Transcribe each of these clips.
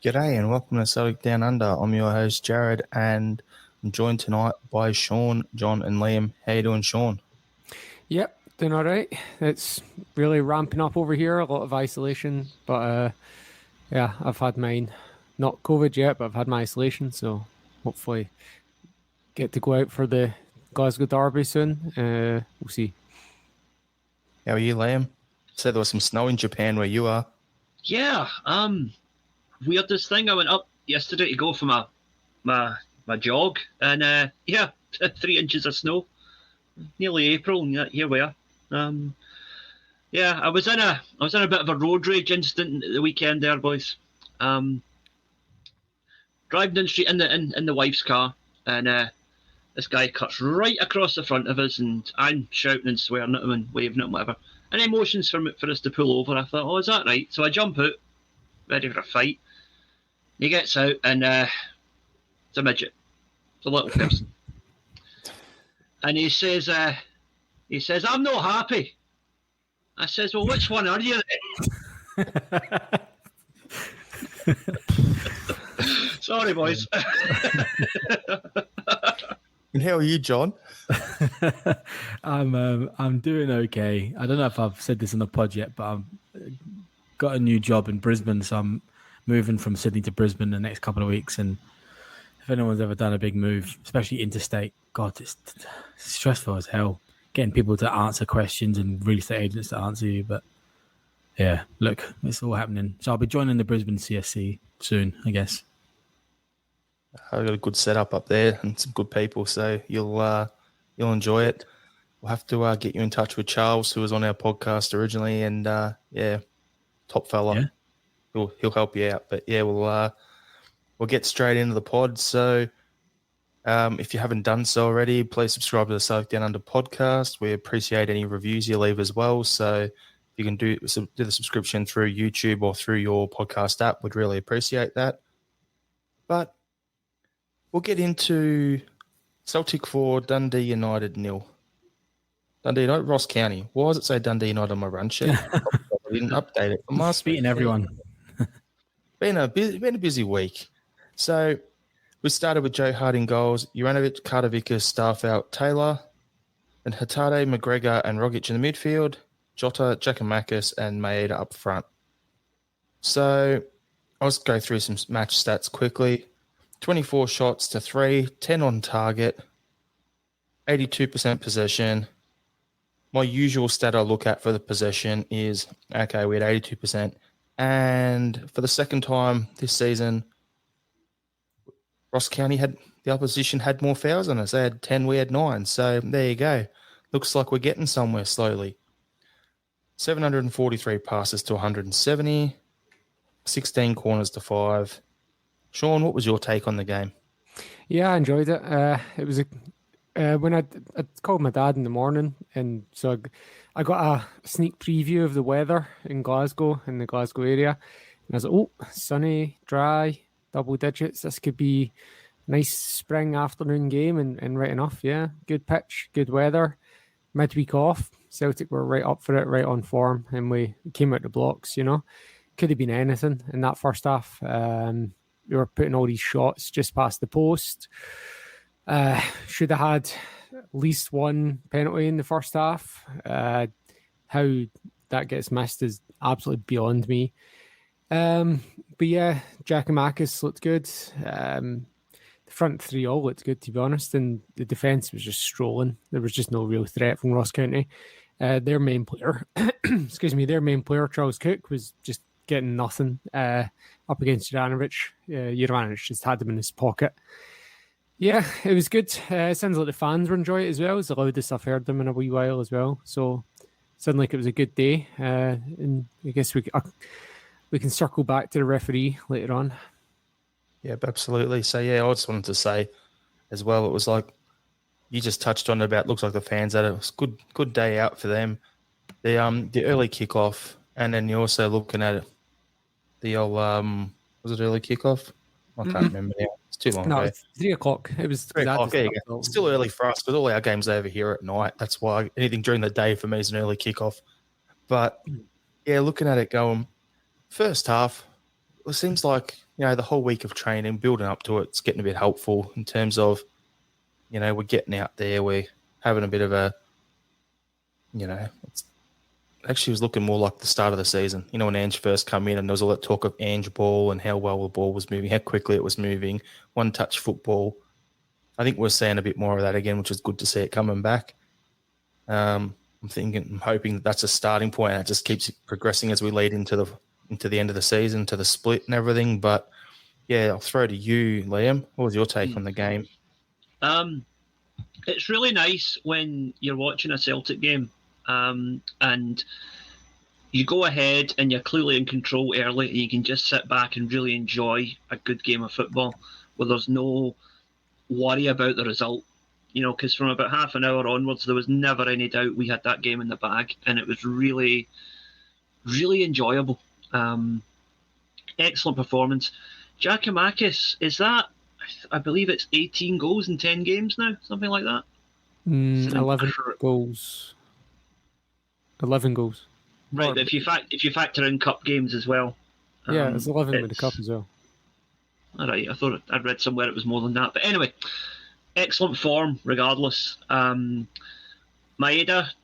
G'day and welcome to Celtic Down Under. I'm your host Jarrod and I'm joined tonight by Sean, John and Liam. How you doing, Sean? Yep, doing all right. It's really ramping up over here, a lot of isolation. But yeah, I've had mine. Not COVID yet, but I've had my isolation. So hopefully get to go out for the Glasgow Derby soon. We'll see. How are you, Liam? Said there was some snow in Japan where you are. Yeah, weirdest thing. I went up yesterday to go for my jog, and 3 inches of snow. Nearly April, and here we are. Yeah, I was in a bit of a road rage incident at the weekend there, boys. Driving down the street in the wife's car, and this guy cuts right across the front of us, and I'm shouting and swearing at him and waving at him, whatever. And he motions for us to pull over. I thought, oh, is that right? So I jump out, ready for a fight. He gets out, and it's a midget. It's a little person. And he says, I'm not happy. I says, well, which one are you then? Sorry, boys. And how are you, John? I'm doing okay. I don't know if I've said this on the pod yet, but I've got a new job in Brisbane, so I'm moving from Sydney to Brisbane the next couple of weeks. And if anyone's ever done a big move, especially interstate, God, it's stressful as hell. Getting people to answer questions and real estate agents to answer you. But yeah, look, it's all happening. So I'll be joining the Brisbane CSC soon, I guess. I've got a good setup up there and some good people, so you'll enjoy it. We'll have to get you in touch with Charles, who was on our podcast originally, and top fella. Yeah. He'll help you out. But yeah, we'll get straight into the pod. So if you haven't done so already, please subscribe to the Celtic Down Under podcast. We appreciate any reviews you leave as well. So if you can do the subscription through YouTube or through your podcast app, we'd really appreciate that. But we'll get into Celtic 4, Dundee United 0. Dundee United, Ross County. Why does it say Dundee United on my run sheet? I didn't update it. I must beating everyone. Been a busy week. So we started with Joe Hart in goals, Juranovic, Kardovikas, Starfelt, Taylor, and Hatade, McGregor, and Rogic in the midfield, Jota, Giakoumakis, and Maeda up front. So I'll just go through some match stats quickly. 24 shots to 3, 10 on target, 82% possession. My usual stat I look at for the possession is, okay, we had 82%. And for the second time this season, Ross County the opposition had more fouls on us. They had 10, we had 9. So there you go. Looks like we're getting somewhere slowly. 743 passes to 170, 16 corners to 5. Sean, what was your take on the game? Yeah, I enjoyed it. It was when I called my dad in the morning, and so I got a sneak preview of the weather in Glasgow, in the Glasgow area. And I was like, oh, sunny, dry, double digits. This could be a nice spring afternoon game, and right enough, yeah. Good pitch, good weather. Midweek off, Celtic were right up for it, right on form, and we came out the blocks, you know. Could have been anything in that first half. We were putting all these shots just past the post. Should have had at least one penalty in the first half. How that gets missed is absolutely beyond me. But yeah, Giakoumakis looked good. The front three all looked good, to be honest, and the defence was just strolling. There was just no real threat from Ross County. Their main player, Charles Cook, was just getting nothing up against Juranovic. Juranovic just had him in his pocket. Yeah, it was good. It sounds like the fans were enjoying it as well. It's the loudest I've heard them in a wee while as well. So it sounded like it was a good day. And I guess we can circle back to the referee later on. Yep, absolutely. So yeah, I just wanted to say as well, it was like you just touched on about. Looks like the fans had a good day out for them. The early kickoff, and then you're also looking at the old was it early kickoff? I can't remember now. It's too long ago. It's 3 o'clock. It was 3 o'clock. There you go. It's still early for us because all our games are over here at night. That's why anything during the day for me is an early kickoff. But yeah, looking at it going, first half, it seems like the whole week of training, building up to it's getting a bit helpful in terms of, we're getting out there, we're having a bit of a, it's actually was looking more like the start of the season. When Ange first come in and there was all that talk of Ange ball and how well the ball was moving, how quickly it was moving, one-touch football. I think we're seeing a bit more of that again, which is good to see it coming back. I'm hoping that's a starting point and it just keeps progressing as we lead into the end of the season, to the split and everything. But yeah, I'll throw to you, Liam. What was your take on the game? It's really nice when you're watching a Celtic game and you go ahead and you're clearly in control early and you can just sit back and really enjoy a good game of football where there's no worry about the result. Because from about half an hour onwards, there was never any doubt we had that game in the bag, and it was really, really enjoyable. Excellent performance. Giakoumakis, is that, I believe it's 18 goals in 10 games now, something like that? 11 goals. 11 goals. Right, but if you factor in cup games as well. Yeah, it's 11 with the cup as well. All right, I thought I'd read somewhere it was more than that. But anyway, excellent form regardless. Maeda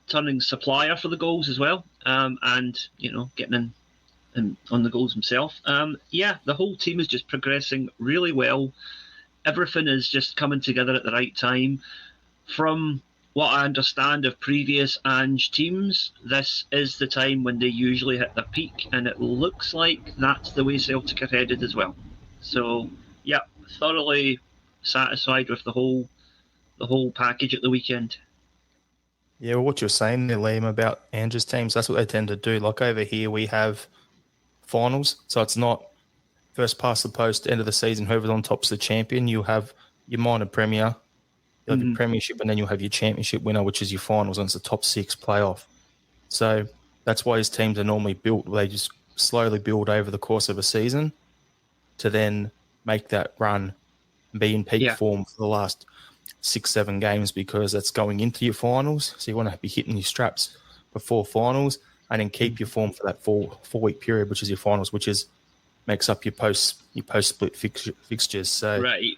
turning supplier for the goals as well, and getting in on the goals himself. The whole team is just progressing really well. Everything is just coming together at the right time. From what I understand of previous Ange teams, this is the time when they usually hit their peak, and it looks like that's the way Celtic are headed as well. So, yeah, thoroughly satisfied with the whole package at the weekend. Yeah, well, what you're saying there, Liam, about Ange's teams, that's what they tend to do. Like over here, we have finals, so it's not first past the post, end of the season, whoever's on top's the champion. You have your minor premier, you'll have your premiership, and then you'll have your championship winner, which is your finals, and it's the top 6 playoff. So that's why his teams are normally built. They just slowly build over the course of a season to then make that run and be in peak form for the last 6-7 games, because that's going into your finals. So you want to be hitting your straps before finals and then keep your form for that 4-week period, which is your finals, which makes up your post split fixtures. So right,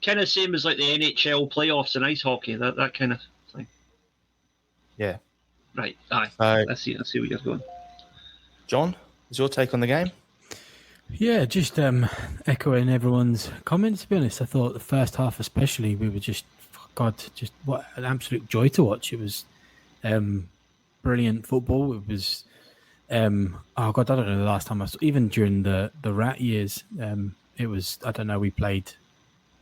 kind of same as like the NHL playoffs in ice hockey, that kind of thing. Yeah. Right. Aye. I see where you're going. John, what's your take on the game? Yeah, just echoing everyone's comments. To be honest, I thought the first half, especially, we were just what an absolute joy to watch. It was brilliant football. It was I don't know the last time I saw, even during the Rat years. It was, I don't know, we played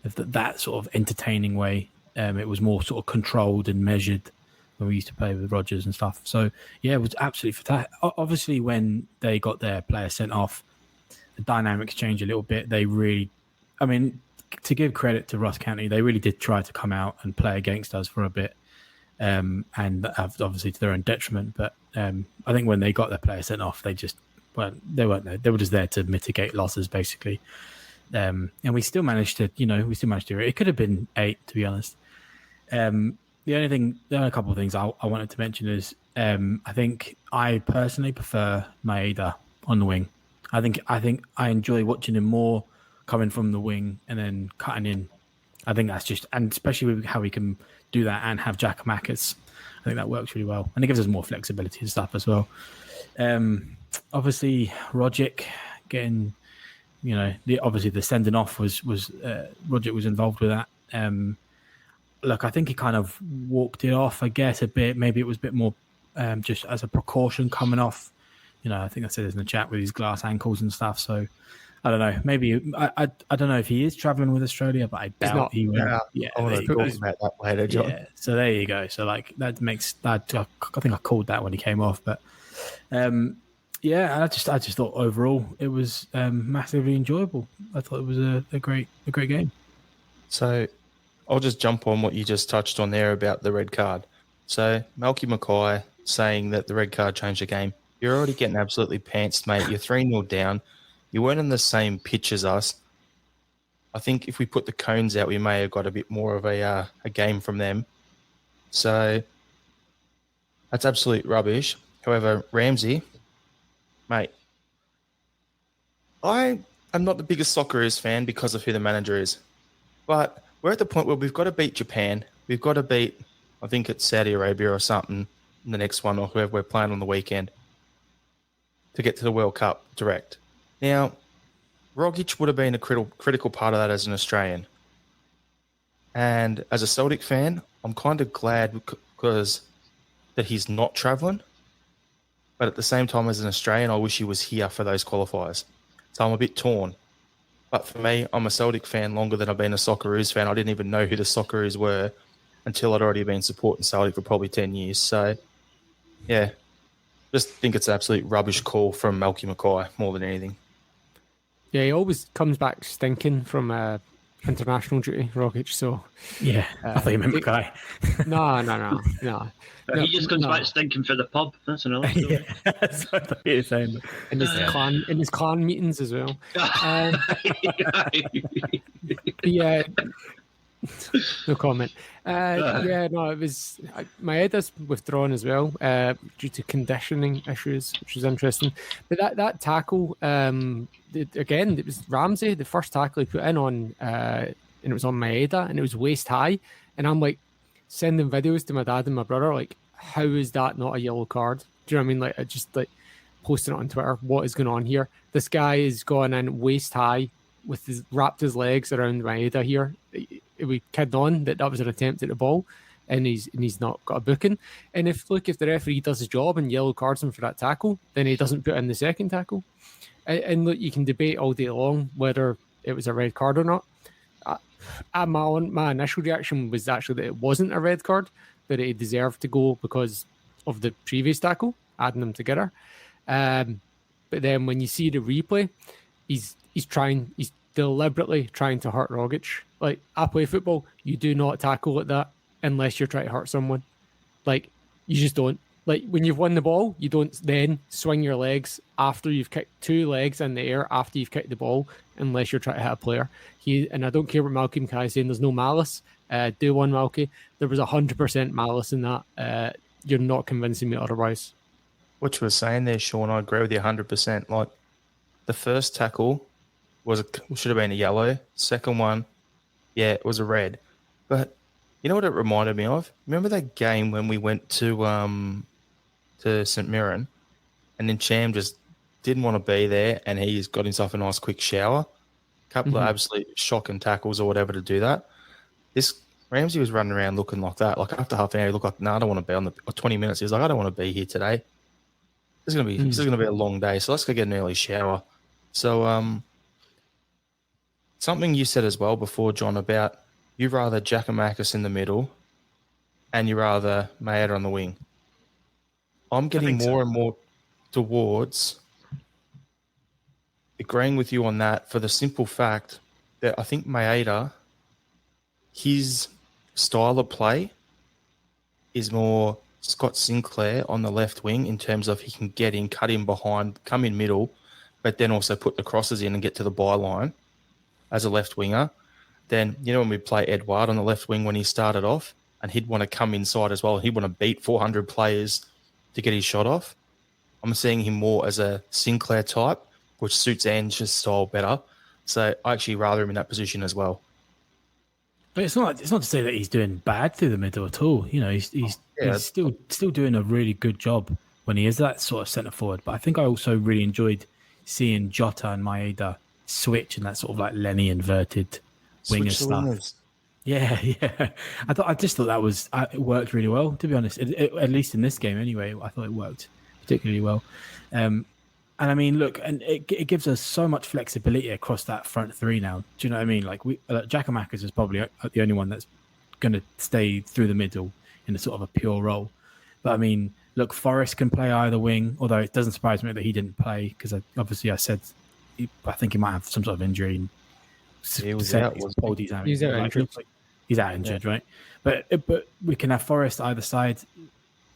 that sort of entertaining way. It was more sort of controlled and measured when we used to play with Rodgers and stuff. So yeah, it was absolutely fantastic. Obviously, when they got their player sent off, the dynamics changed a little bit. They really, to give credit to Ross County, they really did try to come out and play against us for a bit, and obviously to their own detriment. But I think when they got their player sent off, they weren't there. They were just there to mitigate losses, basically. And we still managed to, do it. It could have been 8, to be honest. There are a couple of things I wanted to mention is I think I personally prefer Maeda on the wing. I think I enjoy watching him more coming from the wing and then cutting in. I think that's just, and especially with how we can do that and have Giakoumakis, I think that works really well. And it gives us more flexibility and stuff as well. Obviously, Rogic getting, obviously the sending off was Rogic was involved with that. Look, I think he kind of walked it off, I guess, a bit. Maybe it was a bit more just as a precaution coming off. I think I said this in the chat with his glass ankles and stuff. So I don't know. Maybe I don't know if he is traveling with Australia, but I doubt he will. Yeah, I want to talk about that later, John. Yeah, so there you go. So like that makes that. I think I called that when he came off, but I just thought overall it was massively enjoyable. I thought it was a great game. So I'll just jump on what you just touched on there about the red card. So Malky Mackay saying that the red card changed the game. You're already getting absolutely pantsed, mate. You're 3-0 down. You weren't on the same pitch as us. I think if we put the cones out, we may have got a bit more of a game from them. So that's absolute rubbish. However, Ramsey, mate, I I'm not the biggest Socceroos fan because of who the manager is. But we're at the point where we've got to beat Japan. We've got to beat, I think it's Saudi Arabia or something, in the next one, or whoever we're playing on the weekend, to get to the World Cup direct. Now, Rogic would have been a critical part of that as an Australian. And as a Celtic fan, I'm kind of glad because that he's not travelling. But at the same time, as an Australian, I wish he was here for those qualifiers. So I'm a bit torn. But for me, I'm a Celtic fan longer than I've been a Socceroos fan. I didn't even know who the Socceroos were until I'd already been supporting Celtic for probably 10 years. So, yeah, just think it's an absolute rubbish call from Malky Mackay more than anything. Yeah, he always comes back stinking from international duty, Rogic. So Yeah, I thought you meant Mackay. No. He just comes back stinking for the pub. That's another story. Yeah, that's what I thought you were saying. In his clan meetings as well. Yeah, no comment. It was my head is withdrawn as well due to conditioning issues, which was interesting. But that tackle, again, it was Ramsey, the first tackle he put in on, and it was on Maeda, and it was waist high, and I'm like sending videos to my dad and my brother, like, how is that not a yellow card? Do you know what I mean? Like, I just like posting it on Twitter. What is going on here? This guy is going in waist high with wrapped his legs around Maeda here. We kidding on that was an attempt at the ball, and he's not got a booking. And if the referee does his job and yellow cards him for that tackle, then he doesn't put in the second tackle. And look, you can debate all day long whether it was a red card or not. My initial reaction was actually that it wasn't a red card, that it deserved to go because of the previous tackle, adding them together. But then when you see the replay, he's deliberately trying to hurt Rogic. Like, I play football, you do not tackle like that unless you're trying to hurt someone. Like, you just don't. Like, when you've won the ball, you don't then swing your legs after you've kicked two legs in the air after you've kicked the ball, unless you're trying to hit a player. And I don't care what Malky Mackay is saying, there's no malice. Do one, Malky. There was 100% malice in that. You're not convincing me otherwise. What you were saying there, Sean, I agree with you 100%. Like, the first tackle should have been a yellow. Second one, yeah, it was a red. But you know what it reminded me of? Remember that game when we went to St Mirren, and then Cham just didn't want to be there, and he's got himself a nice quick shower, couple of absolute shocking tackles or whatever to do that. This Ramsey was running around looking like that. Like, after half an hour, he looked like, I don't want to be on or 20 minutes. He was like, I don't want to be here today. This is gonna be a long day, so let's go get an early shower. So something you said as well before, John, about you rather Giakoumakis in the middle and you rather Maeda on the wing. I'm getting more and more towards agreeing with you on that for the simple fact that I think Maeda, his style of play is more Scott Sinclair on the left wing in terms of he can get in, cut in behind, come in middle, but then also put the crosses in and get to the byline as a left winger. Then, you know, when we play Edouard on the left wing when he started off, and he'd want to come inside as well, he'd want to beat 400 players to get his shot off. I'm seeing him more as a Sinclair type, which suits Ange's style better. So I actually rather him in that position as well. But it's not to say that he's doing bad through the middle at all. You know, he's still doing a really good job when he is that sort of centre forward. But I think I also really enjoyed seeing Jota and Maeda switch and that sort of like Lenny inverted winger stuff. Wingers. Yeah. I just thought that was it worked really well. To be honest, at least in this game anyway, I thought it worked particularly well. And I mean, look, and it gives us so much flexibility across that front three now. Do you know what I mean? Like, Giakoumakis is probably the only one that's going to stay through the middle in a sort of a pure role. But I mean, look, Forrest can play either wing, although it doesn't surprise me that he didn't play because obviously I said I think he might have some sort of injury. He was out. He's out injured. He's out injured, right? But we can have Forrest either side.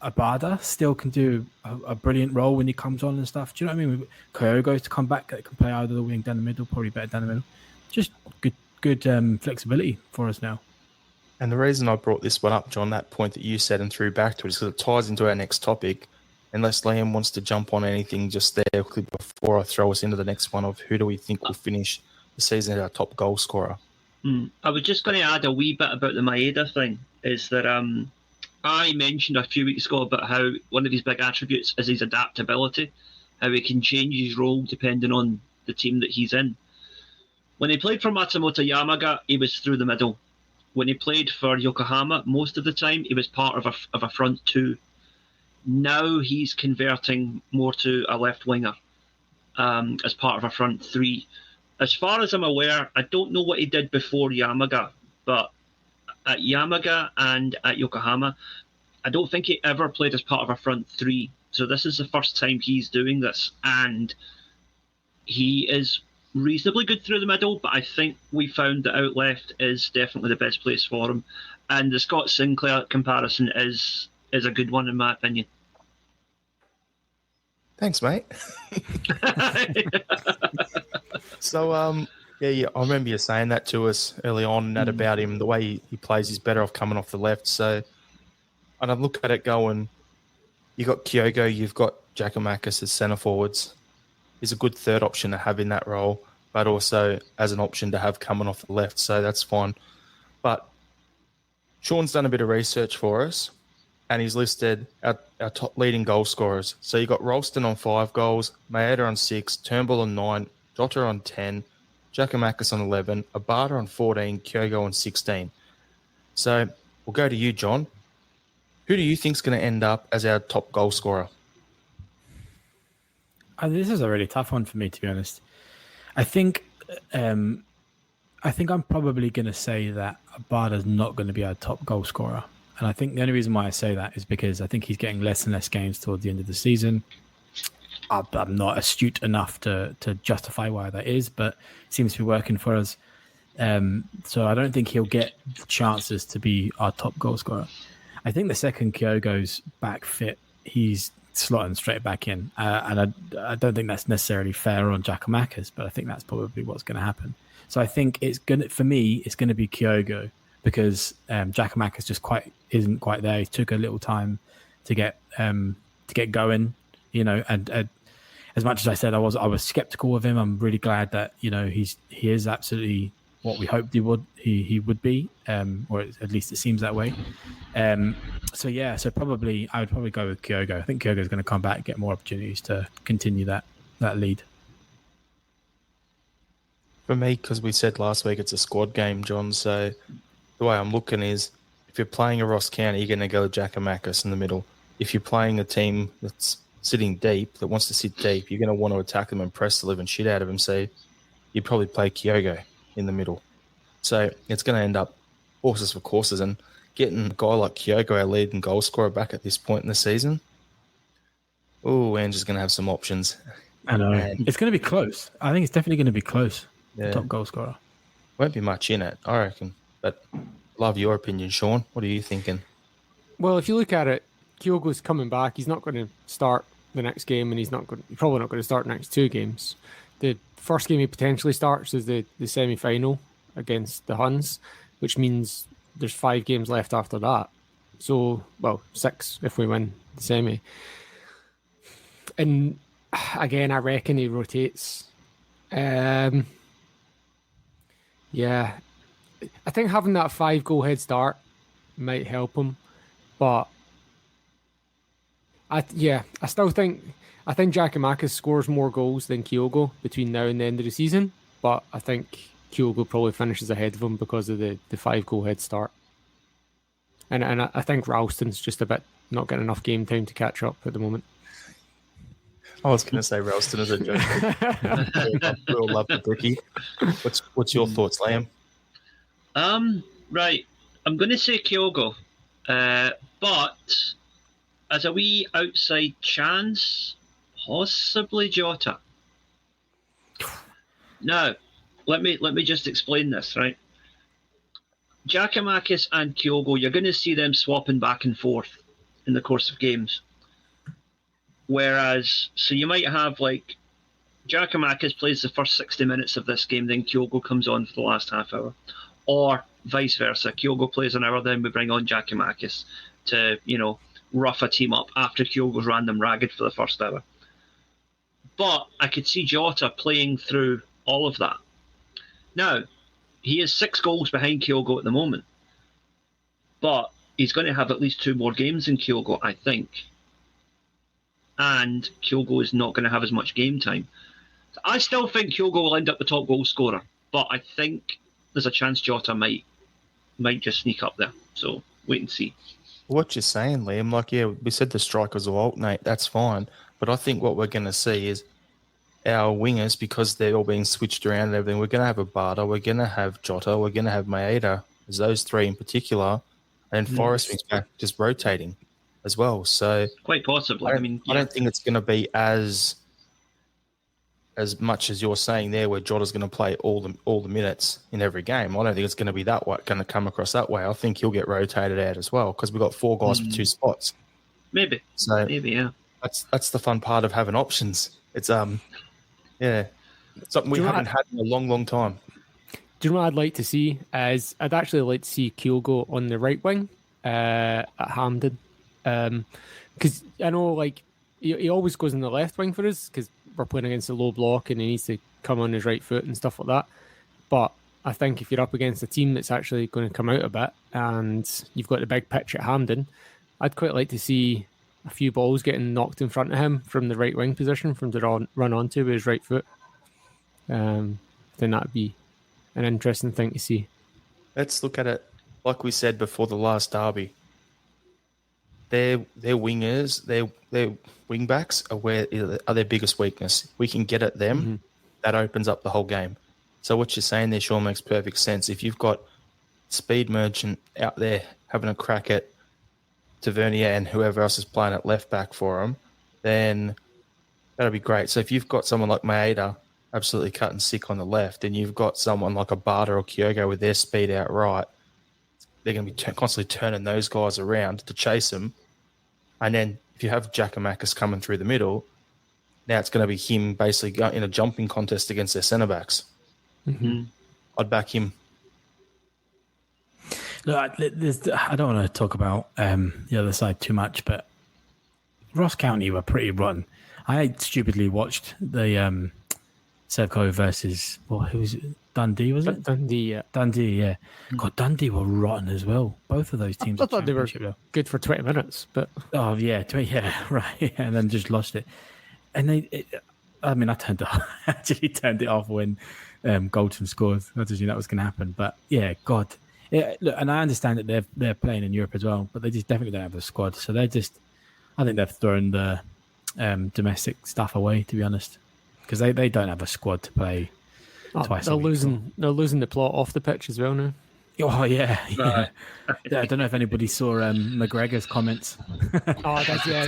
Abada still can do a brilliant role when he comes on and stuff. Do you know what I mean? Kyogo's to come back that can play either the wing down the middle, probably better down the middle. Just good flexibility for us now. And the reason I brought this one up, John, that point that you said and threw back to it, is because it ties into our next topic, unless Liam wants to jump on anything just there before I throw us into the next one of who do we think will finish the season as our top goal scorer. I was just going to add a wee bit about the Maeda thing, is that I mentioned a few weeks ago about how one of his big attributes is his adaptability, how he can change his role depending on the team that he's in. When he played for Matsumoto Yamaga, he was through the middle. When he played for Yokohama, most of the time he was part of a front two. Now he's converting more to a left winger as part of a front three. As far as I'm aware, I don't know what he did before Yamaga, but at Yamaga and at Yokohama, I don't think he ever played as part of a front three. So this is the first time he's doing this, and he is reasonably good through the middle, but I think we found that out left is definitely the best place for him. And the Scott Sinclair comparison is a good one in my opinion. Thanks, mate. So, I remember you saying that to us early on, and that about him, the way he plays, he's better off coming off the left. So, and I look at it going, you've got Kyogo, you've got Giakoumakis as centre forwards. He's a good third option to have in that role, but also as an option to have coming off the left, so that's fine. But Sean's done a bit of research for us, and he's listed our top leading goal scorers. So you've got Ralston on 5 goals, Maeda on 6, Turnbull on 9, Jota on 10, Giakoumakis on 11, Abada on 14, Kyogo on 16. So we'll go to you, John. Who do you think's going to end up as our top goal scorer? This is a really tough one for me, to be honest. I think I'm probably going to say that Abada's not going to be our top goal scorer. And I think the only reason why I say that is because I think he's getting less and less games towards the end of the season. I'm not astute enough to justify why that is, but it seems to be working for us. So I don't think he'll get the chances to be our top goal scorer. I think the second Kyogo's back fit, he's slotting straight back in. And I don't think that's necessarily fair on Giakoumakis, but I think that's probably what's going to happen. So I think it's going to be Kyogo, because Giakoumakis just isn't quite there. He took a little time to get going, and as much as I said I was skeptical of him, I'm really glad that he is absolutely what we hoped he would be, or at least it seems that way. So I would probably go with Kyogo. I think Kyogo is going to come back and get more opportunities to continue that lead. For me, because we said last week it's a squad game, John, so the way I'm looking is if you're playing a Ross County, you're going to go Giakoumakis in the middle. If you're playing a team that's sitting deep, that wants to sit deep, you're going to want to attack them and press the living shit out of them, so you'd probably play Kyogo in the middle. So it's going to end up horses for courses, and getting a guy like Kyogo, our leading goal scorer, back at this point in the season, Andrew's going to have some options. I know. It's going to be close. I think it's definitely going to be close. Yeah. Top goal scorer. Won't be much in it, I reckon. But love your opinion, Sean. What are you thinking? Well, if you look at it, Kyogo's coming back. He's not going to start the next game, and he's probably not going to start the next 2 games. The first game he potentially starts is the semi-final against the Huns, which means there's 5 games left after that. So, 6 if we win the semi. And again, I reckon he rotates. I think having that 5-goal head start might help him, but I still think Giakoumakis scores more goals than Kyogo between now and the end of the season, but I think Kyogo probably finishes ahead of him because of the 5-goal head start. And I think Ralston's just a bit not getting enough game time to catch up at the moment. I was going to say Ralston is a joke. We'll love the brickie. What's your thoughts, Liam? Right. I'm going to say Kyogo, but as a wee outside chance, possibly Jota. Now, let me just explain this, right? Giakoumakis and Kyogo, you're going to see them swapping back and forth in the course of games. Whereas, so you might have Giakoumakis plays the first 60 minutes of this game, then Kyogo comes on for the last half hour. Or vice versa. Kyogo plays an hour, then we bring on Giakoumakis to, rough a team up after Kyogo's ran them ragged for the first hour. But I could see Jota playing through all of that. Now, he is 6 goals behind Kyogo at the moment. But he's going to have at least 2 more games than Kyogo, I think. And Kyogo is not going to have as much game time. I still think Kyogo will end up the top goal scorer. But I think there's a chance Jota might just sneak up there. So wait and see. What you're saying, Liam, like, yeah, we said the strikers will alternate. That's fine. But I think what we're going to see is our wingers, because they're all being switched around and everything, we're going to have Abada, we're going to have Jota, we're going to have Maeda, as those 3 in particular, and Forrest wings back just rotating as well. So quite possibly. I don't think it's going to be as much as you're saying there, where Jota's going to play all the minutes in every game. I don't think it's going to be that way, going to come across that way. I think he'll get rotated out as well, because we've got 4 guys for 2 spots. Maybe, yeah. That's the fun part of having options. It's something we haven't had in a long, long time. Do you know what I'd like to see? I'd actually like to see Kyogo on the right wing at Hampden, because I know like he always goes in the left wing for us because we're playing against a low block and he needs to come on his right foot and stuff like that. But I think if you're up against a team that's actually going to come out a bit and you've got the big pitch at Hampden, I'd quite like to see a few balls getting knocked in front of him from the right wing position from to run onto with his right foot. Then that'd be an interesting thing to see. Let's look at it like we said before the last derby. Their wingers, their wing backs are their biggest weakness. We can get at them, that opens up the whole game. So what you're saying there, Sean, makes perfect sense. If you've got Speed Merchant out there having a crack at Tavernier and whoever else is playing at left back for them, then that'll be great. So if you've got someone like Maeda absolutely cutting sick on the left, and you've got someone like a Bada or Kyogo with their speed out right, they're going to be constantly turning those guys around to chase them. And then if you have Giacomakis coming through the middle, now it's going to be him basically in a jumping contest against their centre-backs. I'd back him. Look, I don't want to talk about the other side too much, but Ross County were pretty rotten. I stupidly watched the Sevco versus, who was it? Dundee, was it? Dundee, yeah. Dundee, yeah. God, Dundee were rotten as well. Both of those teams. I thought they were good for 20 minutes, but... Oh, yeah, 20, yeah, right. And then just lost it. And I turned it off when Goldson scored. I just knew that was going to happen. But, yeah, God. Yeah, look, and I understand that they're playing in Europe as well, but they just definitely don't have the squad. So I think they've thrown the domestic stuff away, to be honest, because they don't have a squad to play twice a week. They're losing the plot off the pitch as well now. Oh, yeah. Yeah, I don't know if anybody saw McGregor's comments. Oh, that's, yeah.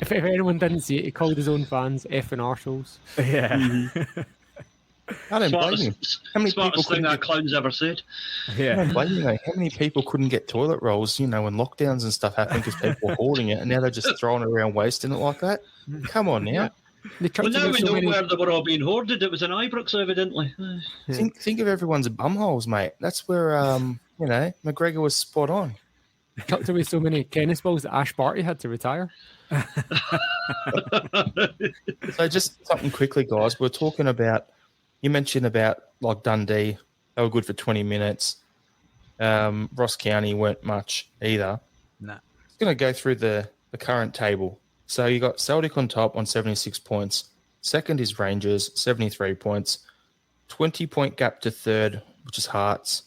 If anyone didn't see it, he called his own fans effing arseholes. Yeah. I don't blame you. How many people thing that clown's ever said. Yeah. I don't blame you, mate. How many people couldn't get toilet rolls, when lockdowns and stuff happened because people were hoarding it, and now they're just throwing it around, wasting it like that? Come on now. Well, now we know where they were all being hoarded. It was in Ibrox, evidently. Think of everyone's bumholes, mate. That's where, McGregor was spot on. Chucked away so many tennis balls that Ash Barty had to retire. So just something quickly, guys. We're talking about, you mentioned about like Dundee. They were good for 20 minutes. Ross County weren't much either. No. It's going to go through the current table. So you got Celtic on top on 76 points. Second is Rangers, 73 points. 20-point gap to third, which is Hearts.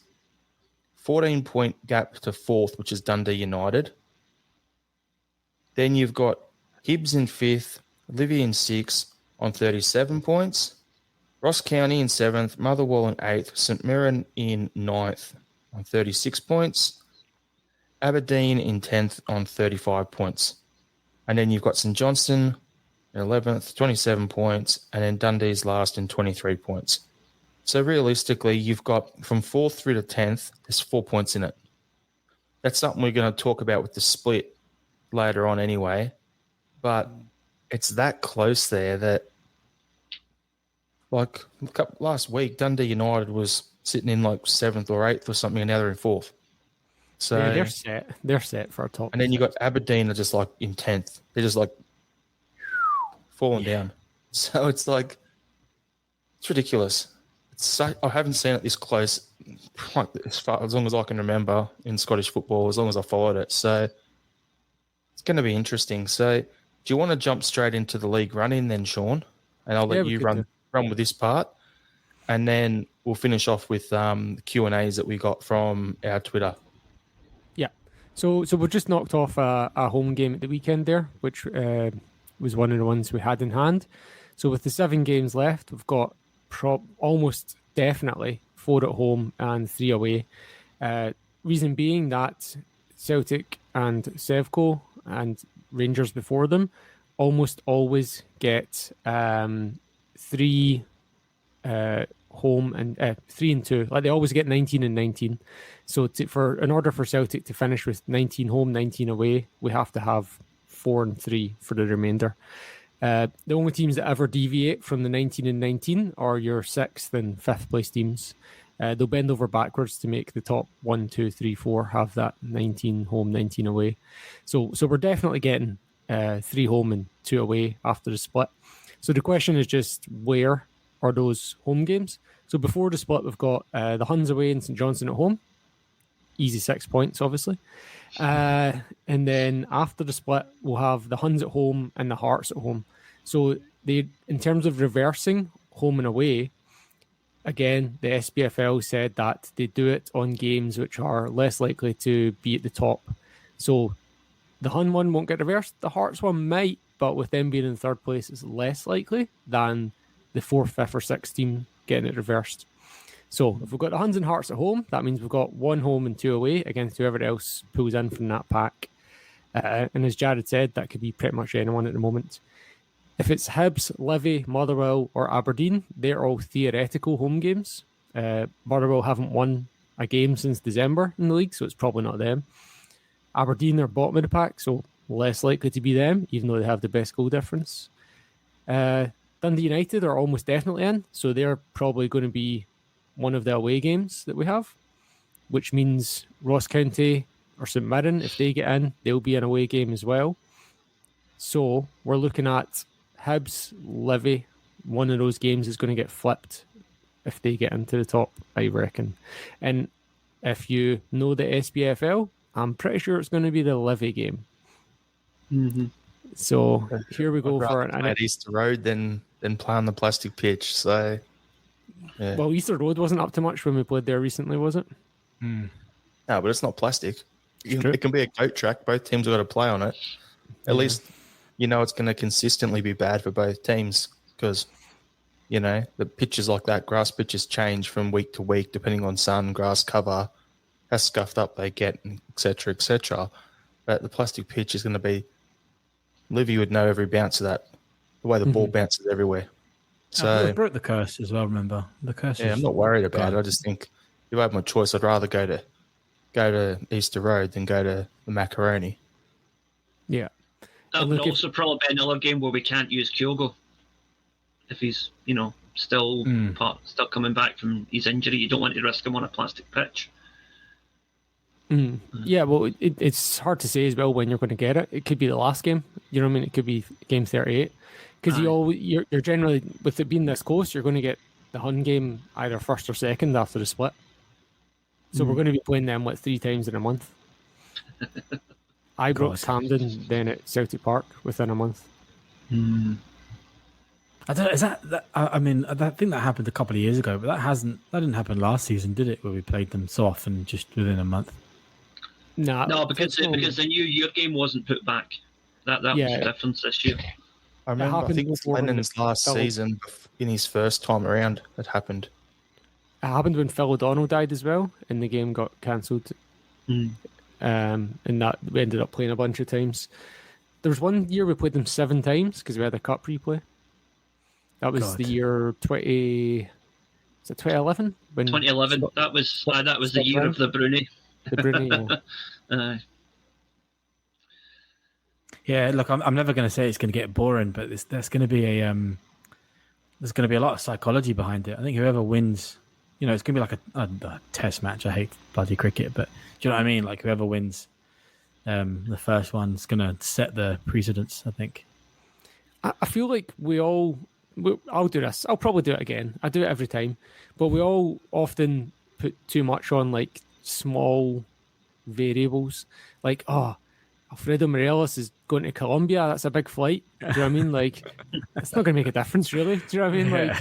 14-point gap to fourth, which is Dundee United. Then you've got Hibs in fifth, Livy in sixth on 37 points. Ross County in seventh, Motherwell in eighth, St Mirren in ninth on 36 points. Aberdeen in 10th on 35 points. And then you've got St Johnstone in 11th, 27 points, and then Dundee's last in 23 points. So realistically, you've got from 4th through to 10th, there's 4 points in it. That's something we're going to talk about with the split later on anyway. But it's that close there that, like last week, Dundee United was sitting in like 7th or 8th or something, and now they're in 4th. So yeah, they're set. They're set for a top. And then you got Aberdeen are just like in 10th. They're just like falling down. So it's like, it's ridiculous. I haven't seen it this close as long as I can remember in Scottish football, as long as I followed it. So it's going to be interesting. So do you want to jump straight into the league run-in then, Sean? And I'll let you run with this part. And then we'll finish off with the Q&As that we got from our Twitter. Yeah. So we just knocked off a home game at the weekend there, which was one of the ones we had in hand. So with the 7 games left, we've got almost definitely 4 at home and 3 away. Reason being that Celtic and Sevco and Rangers before them almost always get 3 home and 3 and 2. Like they always get 19 and 19. So in order for Celtic to finish with 19 home, 19 away, we have to have 4 and 3 for the remainder. The only teams that ever deviate from the 19 and 19 are your 6th and 5th place teams. They'll bend over backwards to make the top 1, 2, 3, 4 have that 19 home, 19 away. So we're definitely getting 3 home and 2 away after the split. So the question is just where are those home games? So before the split, we've got the Huns away and St Johnstone at home. Easy 6 points, obviously. And then after the split, we'll have the Huns at home and the Hearts at home. So in terms of reversing home and away, again, the SPFL said that they do it on games which are less likely to be at the top. So the Hun one won't get reversed. The Hearts one might, but with them being in 3rd place, it's less likely than the 4th, 5th, or 6th team getting it reversed. So if we've got the Huns and Hearts at home, that means we've got 1 home and 2 away against whoever else pulls in from that pack. And as Jarrod said, that could be pretty much anyone at the moment. If it's Hibs, Livy, Motherwell, or Aberdeen, they're all theoretical home games. Motherwell haven't won a game since December in the league, so it's probably not them. Aberdeen are bottom of the pack, so less likely to be them, even though they have the best goal difference. Dundee United are almost definitely in, so they're probably going to be one of the away games that we have, which means Ross County or St Mirren, if they get in, they'll be an away game as well. So we're looking at Hibs, Livy. One of those games is going to get flipped if they get into the top, I reckon. And if you know the SPFL, I'm pretty sure it's going to be the Livy game. Mm-hmm. So here we go for an at Easter Road than play on the plastic pitch. So yeah. Well, Easter Road wasn't up to much when we played there recently, was it? No, but it's not plastic. It can be a goat track. Both teams have got to play on it. At least you know it's going to consistently be bad for both teams because you know the pitches like that, grass pitches change from week to week depending on sun, grass cover, how scuffed up they get, etc., etc. But the plastic pitch is going to be. Livy would know every bounce of that, the way the ball bounces everywhere. So I broke the curse as well. Remember the curse? Yeah, I'm not worried about it. I just think if I had my choice, I'd rather go to Easter Road than go to the Macaroni. Yeah, that would also probably be another game where we can't use Kyogo if he's still coming back from his injury. You don't want to risk him on a plastic pitch. Yeah, well, it's hard to say as well when you're going to get it. It could be the last game. You know what I mean? It could be game 38 because you're generally, with it being this close, you're going to get the Hun game either first or second after the split. So we're going to be playing them 3 times in a month. Ibrox, Hampden, then at Celtic Park within a month. I don't know. Is that? I mean, I think that happened a couple of years ago, but that didn't happen last season, did it? Where we played them so often, just within a month. No, because the New Year game wasn't put back. That was the difference this year. I remember. I think it's Lennon's last season in his first time around. It happened. It happened when Phil O'Donnell died as well, and the game got cancelled. And that we ended up playing a bunch of times. There was one year we played them 7 times because we had a cup replay. That was the year 2011. 2011. That was the year of the Brunei. The Brunei. Yeah, look, I'm never going to say it's going to get boring, but there's going to be a lot of psychology behind it. I think whoever wins, it's going to be like a test match. I hate bloody cricket, but do you know what I mean? Like whoever wins the first one's going to set the precedence, I think. I feel like I'll do this. I'll probably do it again. I do it every time. But we all often put too much on like small variables. Like, Alfredo Morelos is going to Colombia. That's a big flight. Do you know what I mean? Like, it's not going to make a difference, really. Do you know what I mean? Like,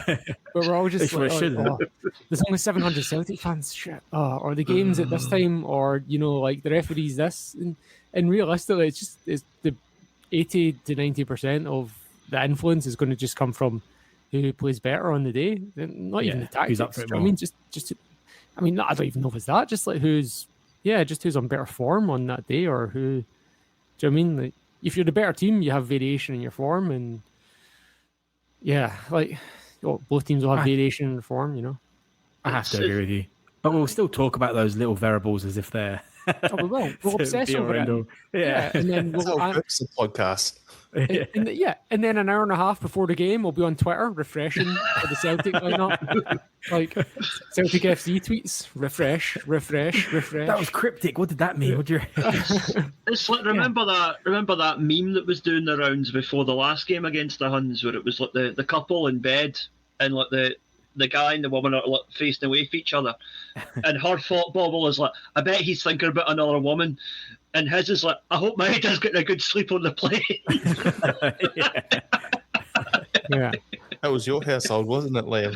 but we're all just like, there's only 700 Celtic fans. Shit. Or the game's at this time, or like the referee's this. And realistically, it's the 80 to 90% of the influence is going to just come from who plays better on the day. Not even the tactics. Who's up for it I mean, I don't even know if it's that. Just like who's on better form on that day, or who. Do you know what I mean? Like, if you're the better team, you have variation in your form, and both teams will have variation in their form. I have to agree with you, but we'll still talk about those little variables as if they're. We will. We'll obsess over it. Yeah, and then we'll fix the podcast. And then an hour and a half before the game, we'll be on Twitter refreshing for the Celtic lineup. Like Celtic FC tweets, refresh. That was cryptic. What did that mean? What do you? It's like remember that meme that was doing the rounds before the last game against the Huns, where it was like the couple in bed and like the guy and the woman are like facing away from each other, and her thought bubble is like, I bet he's thinking about another woman. And his is like, I hope my head is getting a good sleep on the plane. Yeah. That was your household, wasn't it, Liam?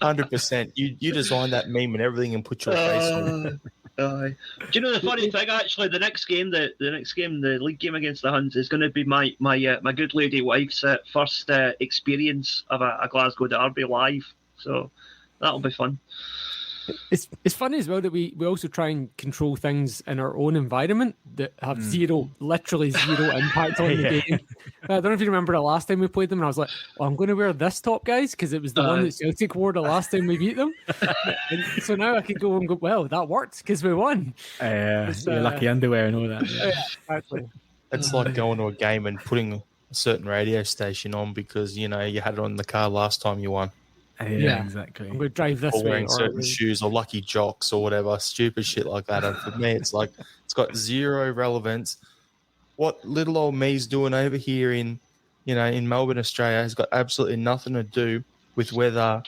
100%. You designed that meme and everything and put your face on it. Do you know the funny thing? Actually, the next game, the league game against the Huns, is going to be my good lady wife's first experience of a Glasgow derby live. So that'll be fun. It's funny as well that we also try and control things in our own environment that have literally zero impact on the game. I don't know if you remember the last time we played them, and I was like, I'm going to wear this top, guys, because it was the one that Celtic wore the last time we beat them. And so now I could go and go, well, that worked because we won. Your lucky underwear and all that. Yeah, exactly. It's like going to a game and putting a certain radio station on because, you had it on the car last time you won. Yeah, exactly. I'm going to drive this or way. Wearing certain shoes or lucky jocks or whatever, stupid shit like that. And for me, it's like it's got zero relevance. What little old me's doing over here in Melbourne, Australia, has got absolutely nothing to do with whether,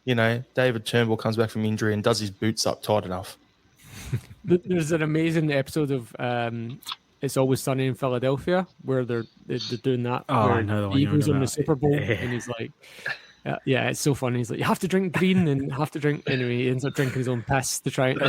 David Turnbull comes back from injury and does his boots up tight enough. There's an amazing episode of It's Always Sunny in Philadelphia where they're doing that. I know the one. He goes on the Super Bowl and he's like. Yeah, it's so funny. He's like, you have to drink green and have to drink. Anyway, he ends up drinking his own piss to try it.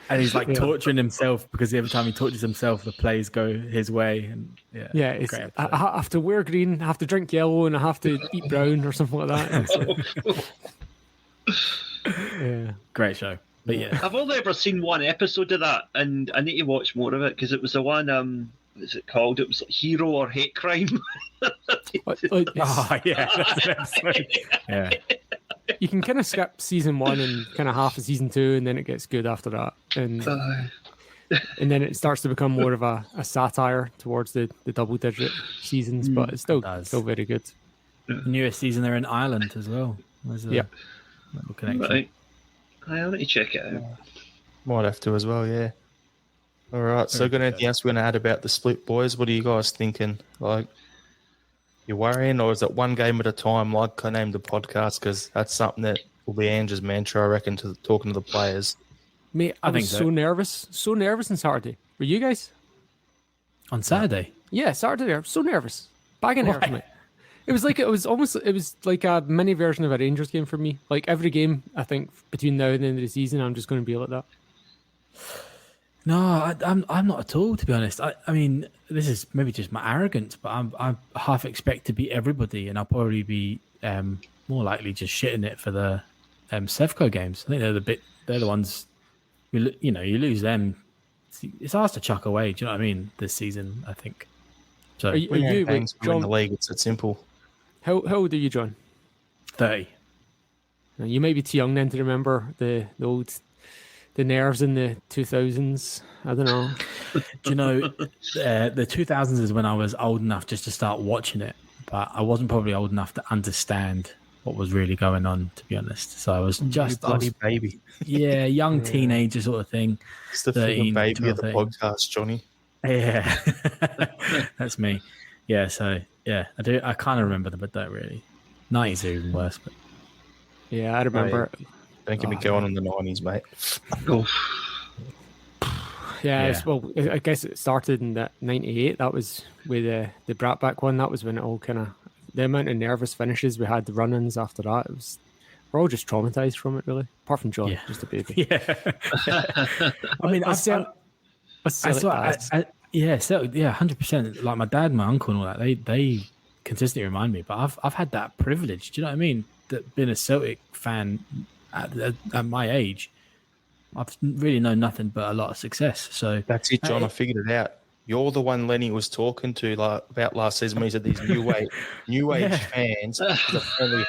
And he's like torturing himself because every time he tortures himself, the plays go his way. And it's, I have to wear green, I have to drink yellow, and I have to eat brown or something like that. Yeah, great show. But yeah, I've only ever seen one episode of that, and I need to watch more of it because it was the one. What's it called? It was like Hero or Hate Crime. Yeah. You can kind of skip season 1 and kind of half of season 2, and then it gets good after that, and then it starts to become more of a satire towards the double-digit seasons, but it's still very good. The newest season they're in Ireland as well. Yeah, little connection. Right. I'll let you check it out. Might have to as well, yeah. All right, so got anything else we're going to add about the split, boys? What are you guys thinking? Like, you worrying, or is it one game at a time, like I named the podcast? Because that's something that will be Andrew's mantra, I reckon, to talking to the players. Mate, I was so nervous on Saturday. Were you guys? On Saturday? Yeah, Saturday. I was so nervous. Bagging nerves, mate. It was like a mini version of a Rangers game for me. Like every game, I think between now and the end of the season, I'm just going to be like that. No, I'm not at all, to be honest. I mean, this is maybe just my arrogance, but I half expect to beat everybody, and I'll probably be more likely just shitting it for the Sevco games. I think they're the ones. You lose them. It's hard to chuck away. Do you know what I mean? This season, I think. So are you John, in the league? It's that simple. How old are you, John? 30. You may be too young then to remember the old the nerves in the 2000s. I don't know. Do you know, the 2000s is when I was old enough just to start watching it, but I wasn't probably old enough to understand what was really going on, to be honest. So I was just baby. Yeah, young teenager sort of thing. It's the friggin' baby of the podcast, Johnny. Yeah, that's me. Yeah, so yeah, I kind of remember them, but don't really. 90s are even worse. But yeah, I remember. Don't get me going on the 90s, mate. Yeah. Well, I guess it started in that 98. That was with the Bratback one. That was when it all kind of, the amount of nervous finishes we had, the run-ins after that, we're all just traumatized from it, really. Apart from John, just a baby. Yeah. I mean, yeah, 100%. Like my dad, and my uncle, and all that, they consistently remind me. But I've had that privilege. Do you know what I mean? That being a Celtic fan at my age, I've really known nothing but a lot of success. So that's it, John. I figured it out. You're the one Lenny was talking to about last season when he said these new age fans only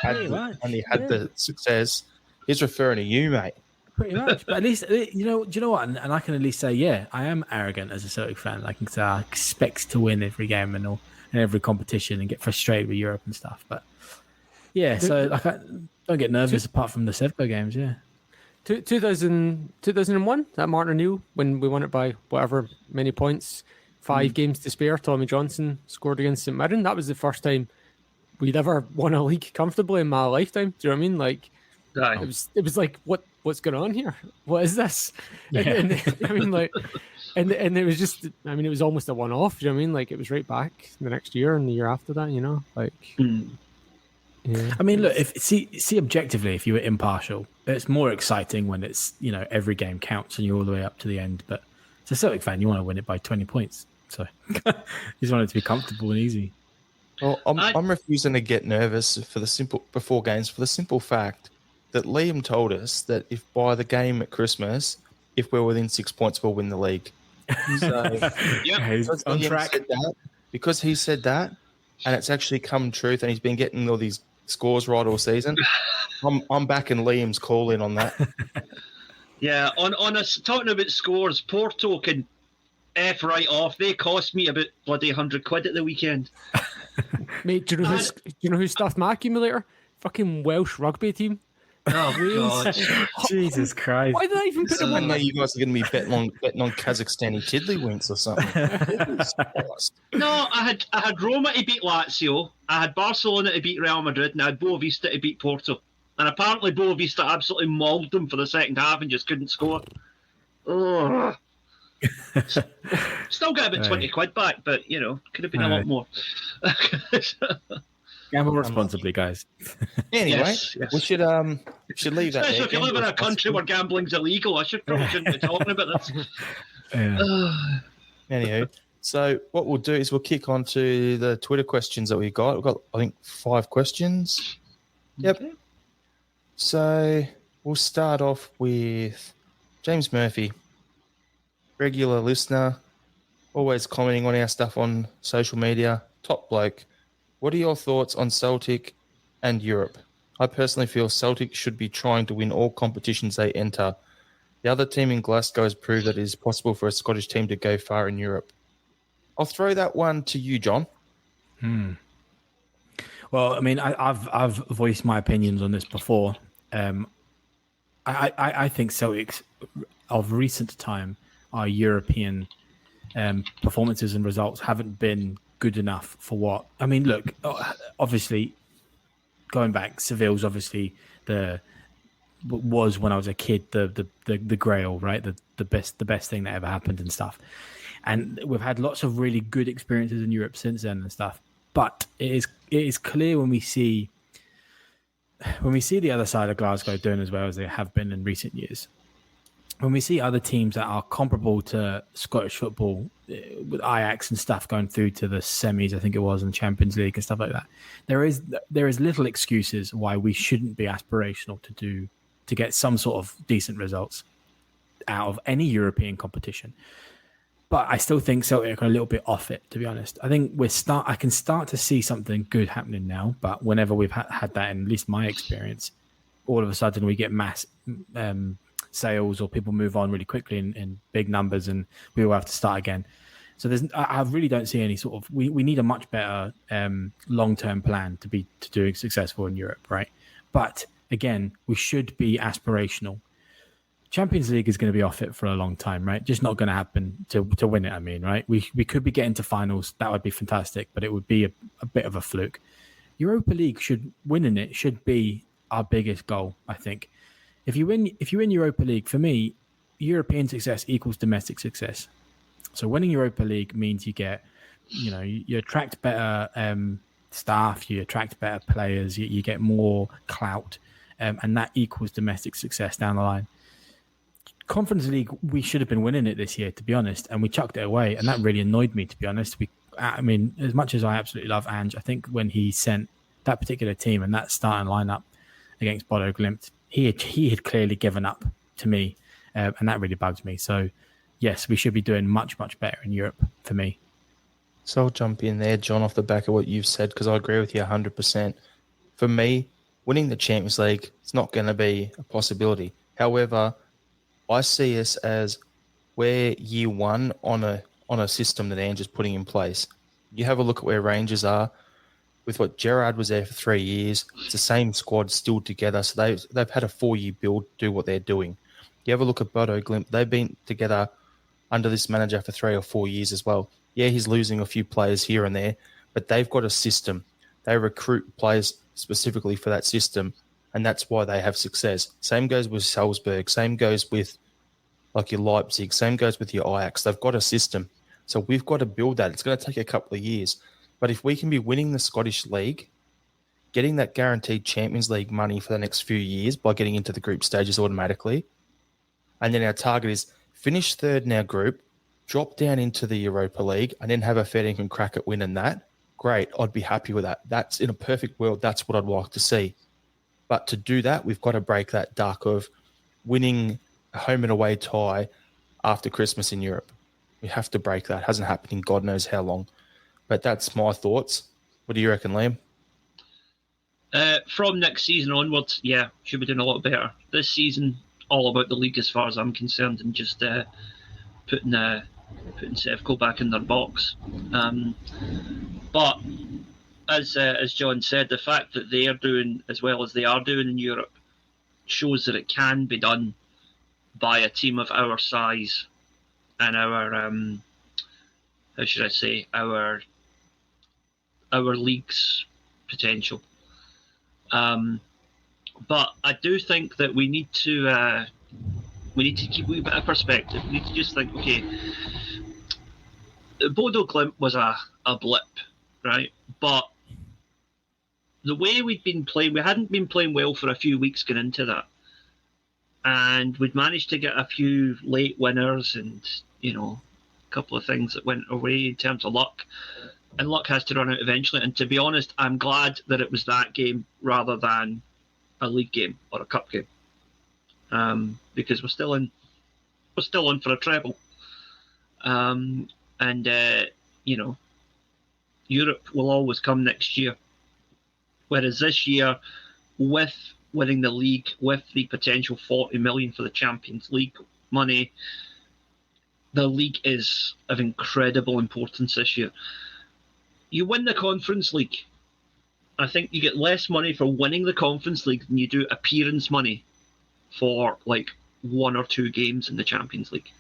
had the success. He's referring to you, mate. Pretty much, but at least do you know what? And I can at least say, yeah, I am arrogant as a Celtic fan. I can say I expect to win every game and every competition and get frustrated with Europe and stuff. But yeah, so I don't get nervous apart from the Sevco games. Yeah. 2001, that Martin O'Neill, when we won it by whatever many points, 5 games to spare, Tommy Johnson scored against St Mirren. That was the first time we'd ever won a league comfortably in my lifetime. Do you know what I mean? Like, it was like, what's going on here? What is this? Yeah. And I mean, like, and it was just, I mean, it was almost a one-off. Do you know what I mean? Like, it was right back the next year and the year after that. You know, like. Yeah. I mean, look, see objectively, if you were impartial, it's more exciting when it's, every game counts and you're all the way up to the end. But as a Celtic fan, you want to win it by 20 points. So you just want it to be comfortable and easy. Well, I'm refusing to get nervous before games for the simple fact that Liam told us that if by the game at Christmas, if we're within 6 points, we'll win the league. So, he's on track. Because he said that, and it's actually come truth, and he's been getting all these scores right all season. I'm backing Liam's call in on that. Yeah, on us talking about scores, Porto can F right off. They cost me about bloody £100 at the weekend. Mate, do you know who stuffed my accumulator? Fucking Welsh rugby team. Oh, God. Jesus Christ. Why did I even put them on? I know you guys are going to be betting on Kazakhstani tiddlywinks or something. No, I had Roma to beat Lazio, I had Barcelona to beat Real Madrid, and I had Boavista to beat Porto. And apparently Boavista absolutely mauled them for the second half and just couldn't score. Ugh. Still got about £20 back, but, could have been a lot more. Gamble responsibly, guys. Anyway, yes. we should leave that. Especially if you live in a country where gambling's illegal, I shouldn't be talking about this. Anywho, so what we'll do is we'll kick on to the Twitter questions that we've got. We've got, I think, 5 questions. Yep. Okay. So we'll start off with James Murphy, regular listener, always commenting on our stuff on social media, top bloke. What are your thoughts on Celtic and Europe? I personally feel Celtic should be trying to win all competitions they enter. The other team in Glasgow has proved that it is possible for a Scottish team to go far in Europe. I'll throw that one to you, John. Well, I mean, I've voiced my opinions on this before. I think Celtics of recent time, our European performances and results haven't been good enough for what. I mean, look, obviously, going back, Seville's obviously was when I was a kid the grail, right? The best thing that ever happened and stuff. And we've had lots of really good experiences in Europe since then and stuff. But it is clear when we see the other side of Glasgow doing as well as they have been in recent years, when we see other teams that are comparable to Scottish football, with Ajax and stuff going through to the semis, I think it was, in the Champions League and stuff like that, there is little excuses why we shouldn't be aspirational to get some sort of decent results out of any European competition. But I still think Celtic are a little bit off it, to be honest. I think I can start to see something good happening now, but whenever we've had that, in at least my experience, all of a sudden we get sales or people move on really quickly in big numbers, and we all have to start again. So I really don't see any sort of. We need a much better long-term plan to do successful in Europe, right? But again, we should be aspirational. Champions League is going to be off it for a long time, right? Just not going to happen to win it. I mean, right? We could be getting to finals. That would be fantastic, but it would be a bit of a fluke. Europa League winning it should be our biggest goal, I think. If you win Europa League, for me, European success equals domestic success. So winning Europa League means you get, you attract better staff, you attract better players, you get more clout, and that equals domestic success down the line. Conference League, we should have been winning it this year, to be honest, and we chucked it away, and that really annoyed me, to be honest. As much as I absolutely love Ange, I think when he sent that particular team and that starting lineup against Bodo Glimt, he had clearly given up to me, and that really bugs me. So, yes, we should be doing much, much better in Europe for me. So I'll jump in there, John, off the back of what you've said, because I agree with you 100%. For me, winning the Champions League, it's not going to be a possibility. However, I see us as we're year one on a system that Ange is putting in place. You have a look at where Rangers are with what Jarrod was there for 3 years. It's the same squad still together. So they've had a 4-year build to do what they're doing. You have a look at Bodo Glimt. They've been together under this manager for 3 or 4 years as well. Yeah, he's losing a few players here and there, but they've got a system. They recruit players specifically for that system, and that's why they have success. Same goes with Salzburg. Same goes with like your Leipzig. Same goes with your Ajax. They've got a system. So we've got to build that. It's going to take a couple of years. But if we can be winning the Scottish League, getting that guaranteed Champions League money for the next few years by getting into the group stages automatically, and then our target is finish third in our group, drop down into the Europa League, and then have a fair dinkum crack at winning that, great. I'd be happy with that. That's in a perfect world. That's what I'd like to see. But to do that, we've got to break that duck of winning a home and away tie after Christmas in Europe. We have to break that. It hasn't happened in God knows how long. But that's my thoughts. What do you reckon, Liam? From next season onwards, yeah, should be doing a lot better. This season, all about the league as far as I'm concerned, and just putting Sevco back in their box. But as John said, the fact that they are doing as well as they are doing in Europe shows that it can be done by a team of our size and our our league's potential. But I do think that we need to keep a wee bit of perspective. We need to just think, okay, Bodo Glimt was a blip, right? But the way we'd been playing, we hadn't been playing well for a few weeks going into that. And we'd managed to get a few late winners and, a couple of things that went away in terms of luck. And luck has to run out eventually. And to be honest, I'm glad that it was that game rather than a league game or a cup game. Because we're still on for a treble. Europe will always come next year. Whereas this year, with winning the league, with the potential 40 million for the Champions League money, the league is of incredible importance this year. You win the Conference League, I think you get less money for winning the Conference League than you do appearance money for like 1 or 2 games in the Champions League,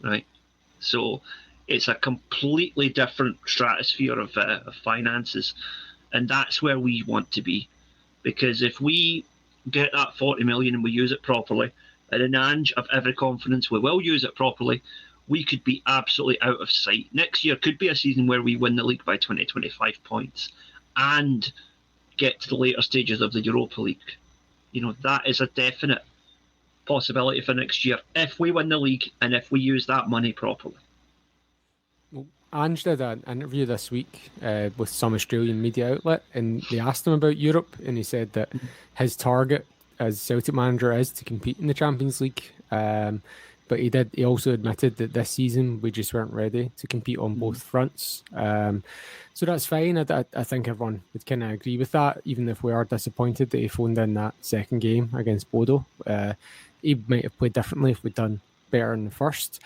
right? So it's a completely different stratosphere of finances, and that's where we want to be. Because if we get that 40 million and we use it properly, and in Ange, of every confidence we will use it properly, we could be absolutely out of sight. Next year could be a season where we win the league by 20, 25 points and get to the later stages of the Europa League. That is a definite possibility for next year if we win the league and if we use that money properly. Well, Ange did an interview this week with some Australian media outlet, and they asked him about Europe, and he said that his target as Celtic manager is to compete in the Champions League. but he also admitted that this season we just weren't ready to compete on both fronts. So that's fine. I think everyone would kind of agree with that, even if we are disappointed that he phoned in that second game against Bodo. He might have played differently if we'd done better in the first.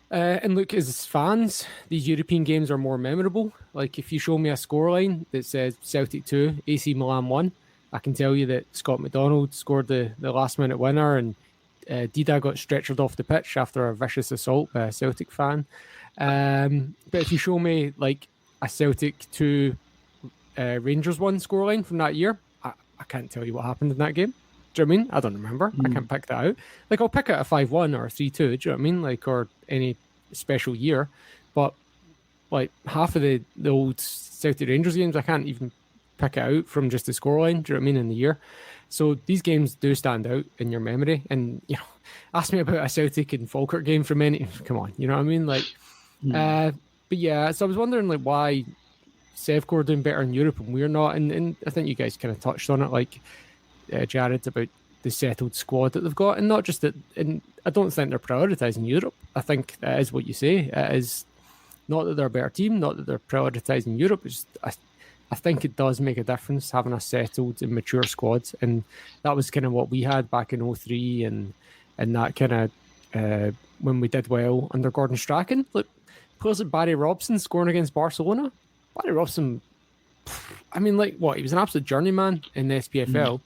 And look, as fans, these European games are more memorable. Like, if you show me a scoreline that says Celtic 2, AC Milan 1, I can tell you that Scott McDonald scored the last-minute winner, and Dida got stretchered off the pitch after a vicious assault by a Celtic fan. But if you show me, like, a Celtic 2 Rangers 1 scoreline from that year, I can't tell you what happened in that game. Do you know what I mean? I don't remember. I can't pick that out. Like, I'll pick out a 5-1 or a 3-2, do you know what I mean? Like, or any special year. But, like, half of the old Celtic Rangers games, I can't even pick it out from just the scoreline, do you know what I mean, in the year. So these games do stand out in your memory. And, you know, ask me about a Celtic and Falkirk game from any... Come on, you know what I mean? Like, but yeah, so I was wondering, like, why Sevco are doing better in Europe and we're not. And I think you guys kind of touched on it, like, Jarrod, about the settled squad that they've got, and not just that. And I don't think they're prioritising Europe. I think that is what you say. It is not that they're a better team, not that they're prioritising Europe. It's just, I think it does make a difference having a settled and mature squad, and that was kind of what we had back in 2003 and that kind of when we did well under Gordon Strachan. Look, players like Barry Robson scoring against Barcelona. Barry Robson, I mean, like, what, he was an absolute journeyman in the SPFL.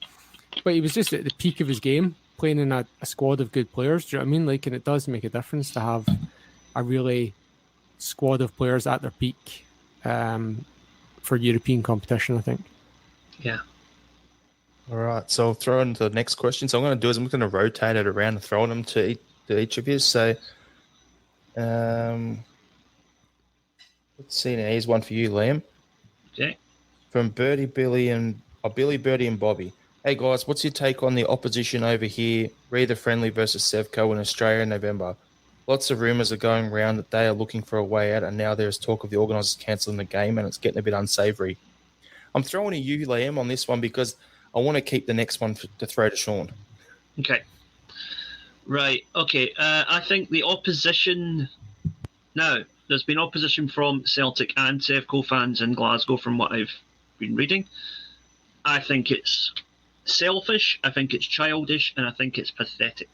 But he was just at the peak of his game, playing in a squad of good players. Do you know what I mean? Like, and it does make a difference to have a really squad of players at their peak for European competition, I think. Yeah. All right. So I'll throw into the next question. So I'm going to do is I'm going to rotate it around and throw them to each of you. So let's see now. Here's one for you, Liam. Okay. From Billy, Birdie, and Bobby. Hey guys, what's your take on the opposition over here? Read the friendly versus Sevco in Australia in November. Lots of rumours are going around that they are looking for a way out, and now there is talk of the organisers cancelling the game, and it's getting a bit unsavoury. I'm throwing to you, Liam, on this one because I want to keep the next one to throw to Sean. Okay. Right. Okay. I think the opposition. Now, there's been opposition from Celtic and Sevco fans in Glasgow, from what I've been reading. I think it's selfish, I think it's childish, and I think it's pathetic,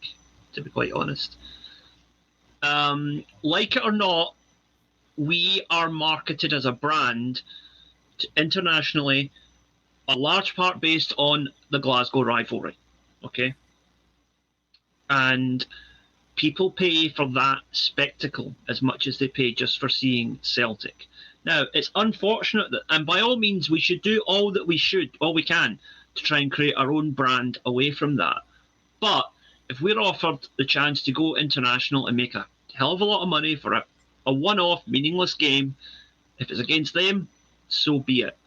to be quite honest. Like it or not, we are marketed as a brand internationally, a large part based on the Glasgow rivalry, okay? And people pay for that spectacle as much as they pay just for seeing Celtic. Now, it's unfortunate that, and by all means, we should do all we can to try and create our own brand away from that. But if we're offered the chance to go international and make a hell of a lot of money for a one-off, meaningless game, if it's against them, so be it.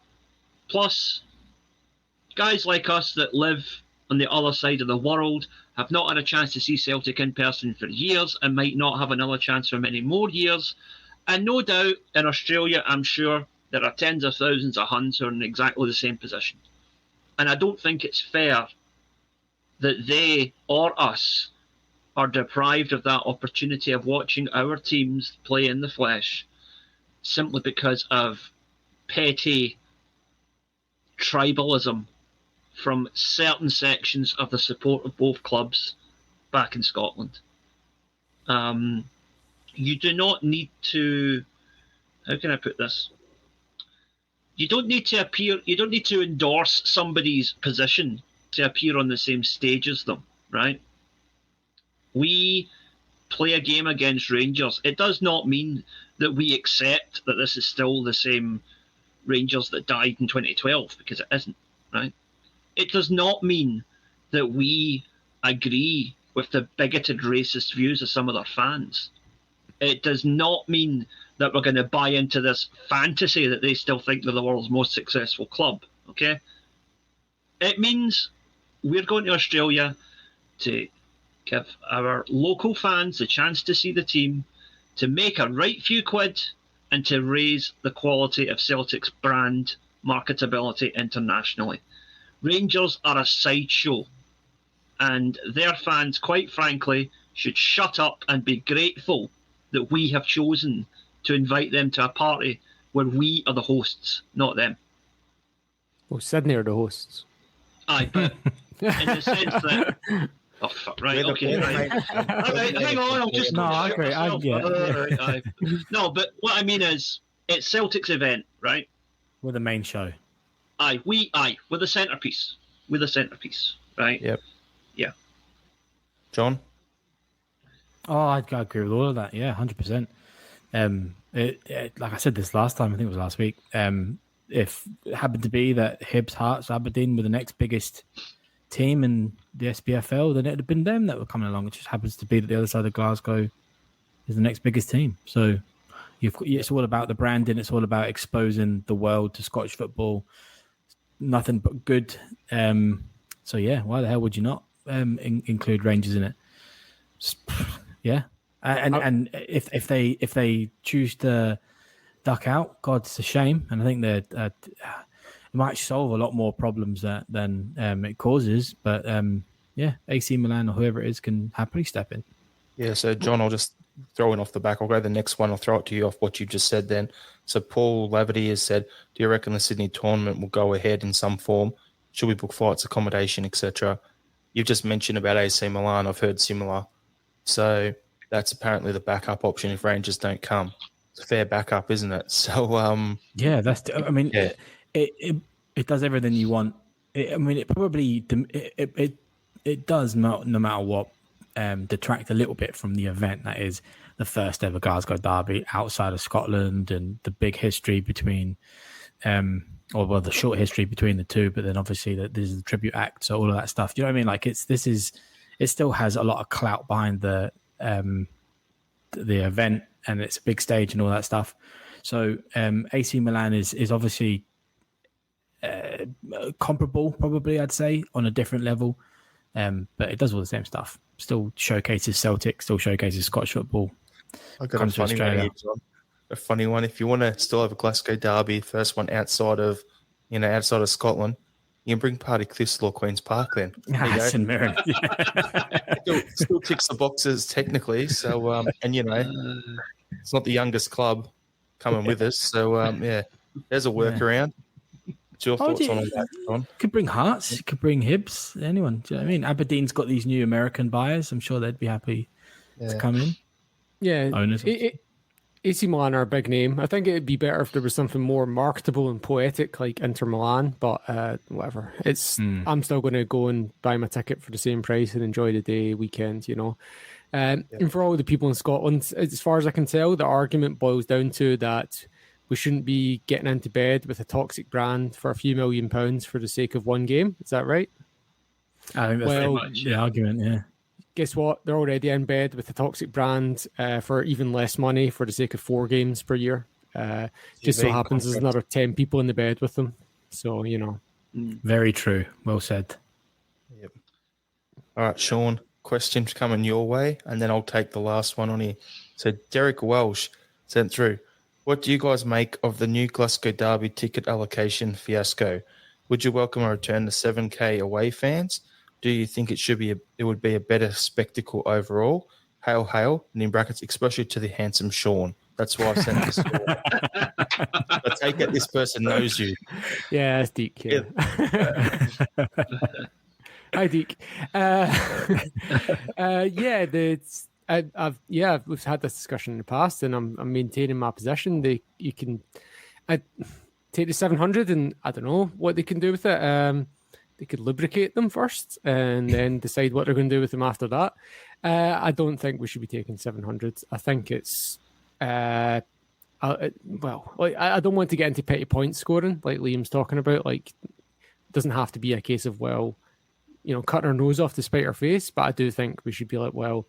Plus, guys like us that live on the other side of the world have not had a chance to see Celtic in person for years and might not have another chance for many more years. And no doubt in Australia, I'm sure there are tens of thousands of Huns who are in exactly the same position. And I don't think it's fair that they or us are deprived of that opportunity of watching our teams play in the flesh simply because of petty tribalism from certain sections of the support of both clubs back in Scotland. You do not need to... How can I put this? You don't need to appear... You don't need to endorse somebody's position to appear on the same stage as them, right? We play a game against Rangers. It does not mean that we accept that this is still the same Rangers that died in 2012, because it isn't, right? It does not mean that we agree with the bigoted racist views of some of their fans. It does not mean that we're going to buy into this fantasy that they still think they're the world's most successful club, okay? It means we're going to Australia to give our local fans the chance to see the team, to make a right few quid, and to raise the quality of Celtic's brand marketability internationally. Rangers are a sideshow, and their fans, quite frankly, should shut up and be grateful that we have chosen to invite them to a party where we are the hosts, not them. Well, Sydney are the hosts. Aye, but in the sense that... Oh, fuck, right, okay, right. Right, hang on, I'll just... No, I agree, I get it. Right. No, but what I mean is, it's Celtic's event, right? With the main show. Aye, we're the centrepiece. We're the centrepiece, right? Yep. Yeah. John? Oh, I'd agree with all of that. Yeah, 100%. Like I said this last time, I think it was last week. If it happened to be that Hibs, Hearts, Aberdeen were the next biggest team in the SPFL, then it'd have been them that were coming along. It just happens to be that the other side of Glasgow is the next biggest team. So it's all about the branding. It's all about exposing the world to Scottish football. Nothing but good. So yeah, why the hell would you not include Rangers in it? Yeah, and if they choose to duck out, God, it's a shame. And I think that it might solve a lot more problems than it causes. But yeah, AC Milan or whoever it is can happily step in. Yeah, so John, I'll just throw it off the back. I'll go to the next one. I'll throw it to you off what you just said then. So Paul Laverty has said, do you reckon the Sydney tournament will go ahead in some form? Should we book flights, accommodation, etc.? You've just mentioned about AC Milan. I've heard similar. So that's apparently the backup option if Rangers don't come. It's a fair backup, isn't it? So yeah, it does everything you want. It probably it does no matter what detract a little bit from the event that is the first ever Glasgow derby outside of Scotland and the big history between the short history between the two, but then obviously that this is the tribute act, so all of that stuff. Do you know what I mean? Like it still has a lot of clout behind the event, and it's a big stage and all that stuff. So AC Milan is obviously comparable, probably I'd say, on a different level, but it does all the same stuff. Still showcases Celtic, still showcases Scottish football. I got a funny one. If you want to still have a Glasgow derby, first one outside of Scotland, you can bring Party Cliffs or Queen's Park then. St Mirren. still ticks the boxes technically. So and it's not the youngest club coming with us. So yeah, there's a workaround. What's your thoughts on all that, John? You could bring Hearts, you could bring Hibs, anyone. Do you know what I mean? Aberdeen's got these new American buyers. I'm sure they'd be happy to come in. Yeah, owners. AC Milan are a big name. I think it'd be better if there was something more marketable and poetic like Inter Milan, but whatever. I'm still going to go and buy my ticket for the same price and enjoy the day, weekend, And for all the people in Scotland, as far as I can tell, the argument boils down to that we shouldn't be getting into bed with a toxic brand for a few £1 million for the sake of one game. Is that right? I think that's pretty much the argument, yeah. Guess what? They're already in bed with a toxic brand for even less money for the sake of 4 games per year. Just so happens there's another 10 people in the bed with them. So, Very true. Well said. Yep. All right, Sean, questions coming your way, and then I'll take the last one on here. So Derek Welsh sent through, what do you guys make of the new Glasgow Derby ticket allocation fiasco? Would you welcome a return to 7K away fans? Do you think it would be a better spectacle overall? Hail, hail, and in brackets, especially to the handsome Sean. That's why I've sent this. I take it this person knows you. Yeah, that's Deke. Yeah. Hi, Deke. We've had this discussion in the past, and I'm maintaining my position. You can take the 700, and I don't know what they can do with it. They could lubricate them first and then decide what they're going to do with them after that. I don't think we should be taking 700. I think it's I don't want to get into petty point scoring like Liam's talking about. Like, it doesn't have to be a case of cutting our nose off to spite our face, but I do think we should be like, well,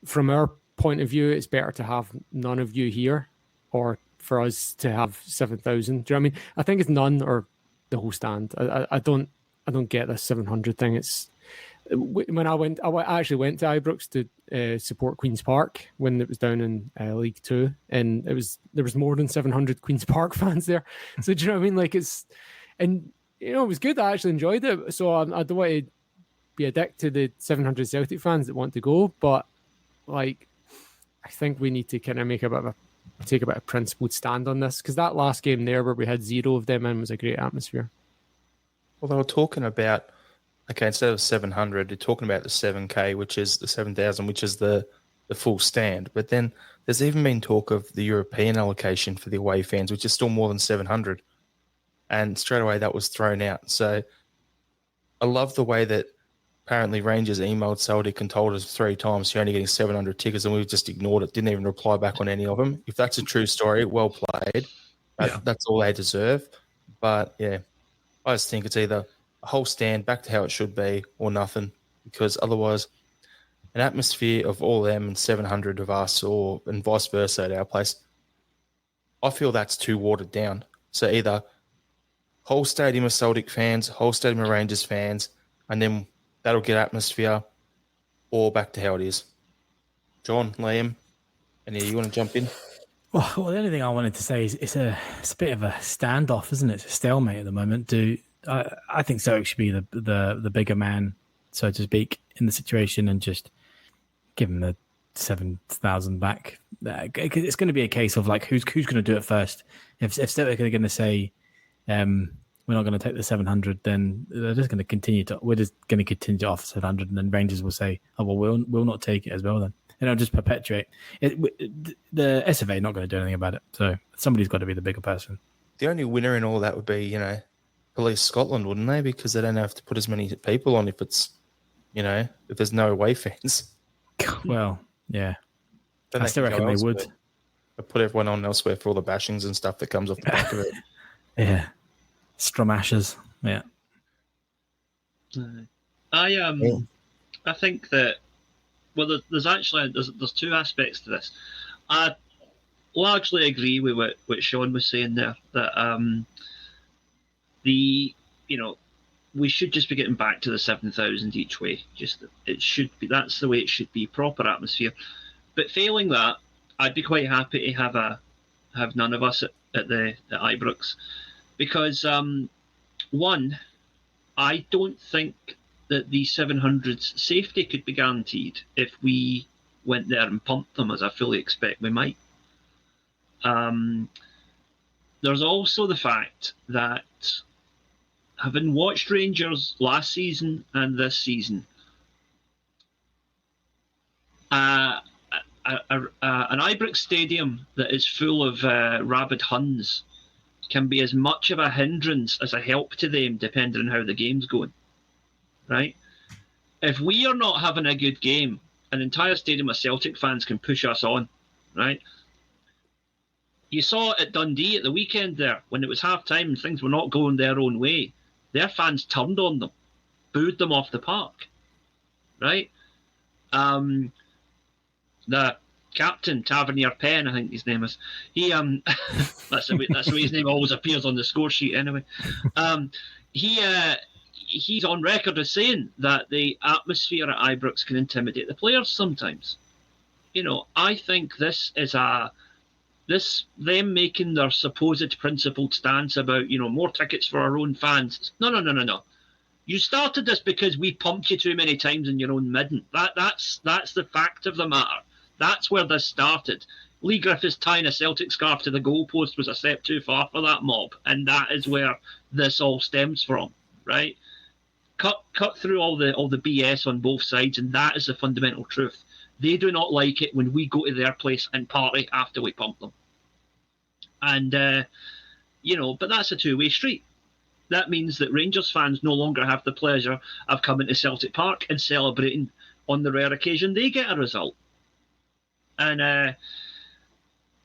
from our point of view, it's better to have none of you here, or for us to have 7,000. Do you know what I mean? I think it's none or the whole stand. I don't get this 700 thing. It's when I actually went to Ibrox to support Queen's Park when it was down in League Two, and there was more than 700 Queen's Park fans there. So do you know what I mean? Like, it was good. I actually enjoyed it. So I don't want to be a dick to the 700 Celtic fans that want to go, but like, I think we need to kind of take a bit of principled stand on this, because that last game there where we had 0 of them in was a great atmosphere. Well, they were talking about, okay, instead of 700, they're talking about the 7K, which is the 7,000, which is the full stand. But then there's even been talk of the European allocation for the away fans, which is still more than 700. And straight away that was thrown out. So I love the way that apparently Rangers emailed Celtic and told us 3 times you're only getting 700 tickets, and we've just ignored it, didn't even reply back on any of them. If that's a true story, well played. That's all they deserve. But yeah, I just think it's either a whole stand back to how it should be or nothing, because otherwise an atmosphere of all them and 700 of us, and vice versa at our place, I feel that's too watered down. So either whole stadium of Celtic fans, whole stadium of Rangers fans, and then that'll get atmosphere, or back to how it is. John, Liam, you want to jump in? Well, the only thing I wanted to say is it's a bit of a standoff, isn't it? It's a stalemate at the moment. I think Celtic should be the bigger man, so to speak, in the situation, and just give him the 7,000 back. It's going to be a case of like who's going to do it first. If Celtic are going to say we're not going to take the 700, then they're just going to continue to. We're just going to continue to offer 700, and then Rangers will say, "Oh well, we'll not take it as well." Then and it'll just perpetuate. The SFA not going to do anything about it. So somebody's got to be the bigger person. The only winner in all that would be, Police Scotland, wouldn't they? Because they don't have to put as many people on if it's, if there's no away fans. Well, yeah. I still reckon they would. I put everyone on elsewhere for all the bashings and stuff that comes off the back of it. Yeah. Strumashes. Yeah. I think that there's 2 aspects to this. I largely agree with what Sean was saying there, that we should just be getting back to the 7,000 each way. That's the way it should be, proper atmosphere. But failing that, I'd be quite happy to have none of us at Ibrox, because one, I don't think that the 700's safety could be guaranteed if we went there and pumped them, as I fully expect we might. There's also the fact that, having watched Rangers last season and this season, an Ibrox stadium that is full of rabid Huns can be as much of a hindrance as a help to them, depending on how the game's going. Right? If we are not having a good game, an entire stadium of Celtic fans can push us on. Right? You saw it at Dundee at the weekend there, when it was half-time and things were not going their own way. Their fans turned on them, booed them off the park. Right? The captain, Tavernier Penn, I think his name is. He that's the way his name always appears on the score sheet anyway. He's on record as saying that the atmosphere at Ibrox can intimidate the players sometimes. I think this is them making their supposed principled stance about, more tickets for our own fans. No. You started this because we pumped you too many times in your own midden. That's the fact of the matter. That's where this started. Lee Griffiths tying a Celtic scarf to the goalpost was a step too far for that mob, and that is where this all stems from, right? Cut through all the BS on both sides, and that is the fundamental truth. They do not like it when we go to their place and party after we pump them. And, but that's a two-way street. That means that Rangers fans no longer have the pleasure of coming to Celtic Park and celebrating on the rare occasion they get a result. And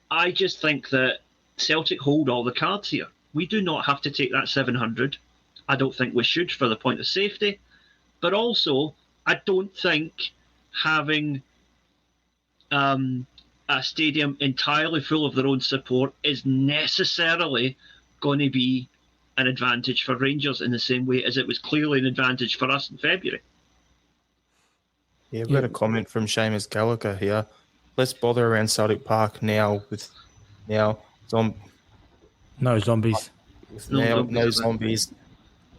I just think that Celtic hold all the cards here. We do not have to take that 700. I don't think we should, for the point of safety. But also, I don't think having a stadium entirely full of their own support is necessarily going to be an advantage for Rangers in the same way as it was clearly an advantage for us in February. Yeah, we've got a comment from Seamus Gallagher here. Let's bother around Celtic Park now with no zombies. No zombies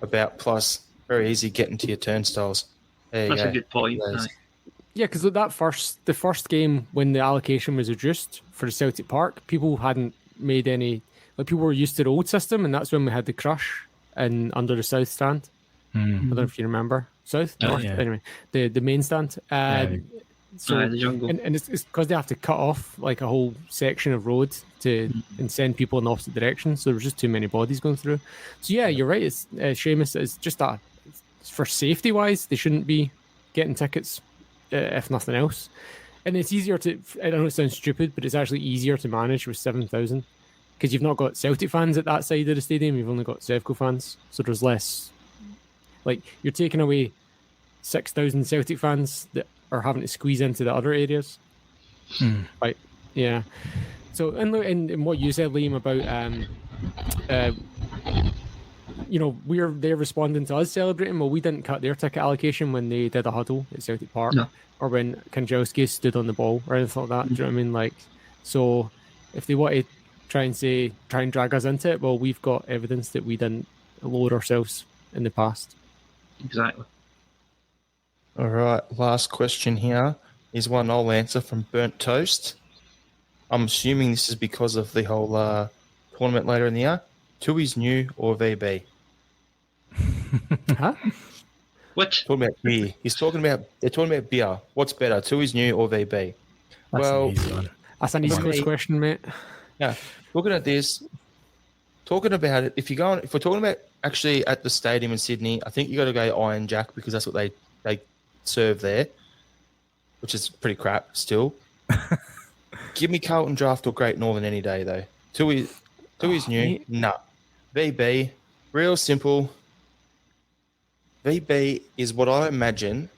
about, plus very easy getting to your turnstiles. That's a good point. Yeah, because the first game when the allocation was reduced for the Celtic Park, people hadn't made any. Like people were used to the old system, and that's when we had the crush and under the south stand. I don't know if you remember south, north. Yeah. Anyway, the main stand. So the jungle. and it's because they have to cut off like a whole section of road and send people in the opposite direction. So there's just too many bodies going through. So yeah, you're right. It's Seamus. It's just for safety wise, they shouldn't be getting tickets if nothing else. And it's easier to. I know it sounds stupid, but it's actually easier to manage with 7,000 because you've not got Celtic fans at that side of the stadium. You've only got Sevco fans, so there's less. Like you're taking away 6,000 Celtic fans that are having to squeeze into the other areas. Right. Yeah. So and what you said, Liam, about they're responding to us celebrating. Well, we didn't cut their ticket allocation when they did a huddle at Celtic Park, or when Kanjowski stood on the ball or anything like that. Do you know what I mean? Like, so if they want to try and drag us into it, well, we've got evidence that we didn't lower ourselves in the past. Exactly. All right, last question here is one I'll answer from Burnt Toast. I'm assuming this is because of the whole tournament later in the year. Tui's new or VB? Huh? What? Talking about beer. They're talking about beer. What's better, Tui's new or VB? That's an easy one. That's an East Coast question, mate. Yeah, looking at this, talking about it. If we're talking about actually at the stadium in Sydney, I think you got to go Iron Jack because that's what they serve there, which is pretty crap still. Give me Carlton Draft or Great Northern any day though. Tui's new. Nah. VB, real simple. VB is what I imagine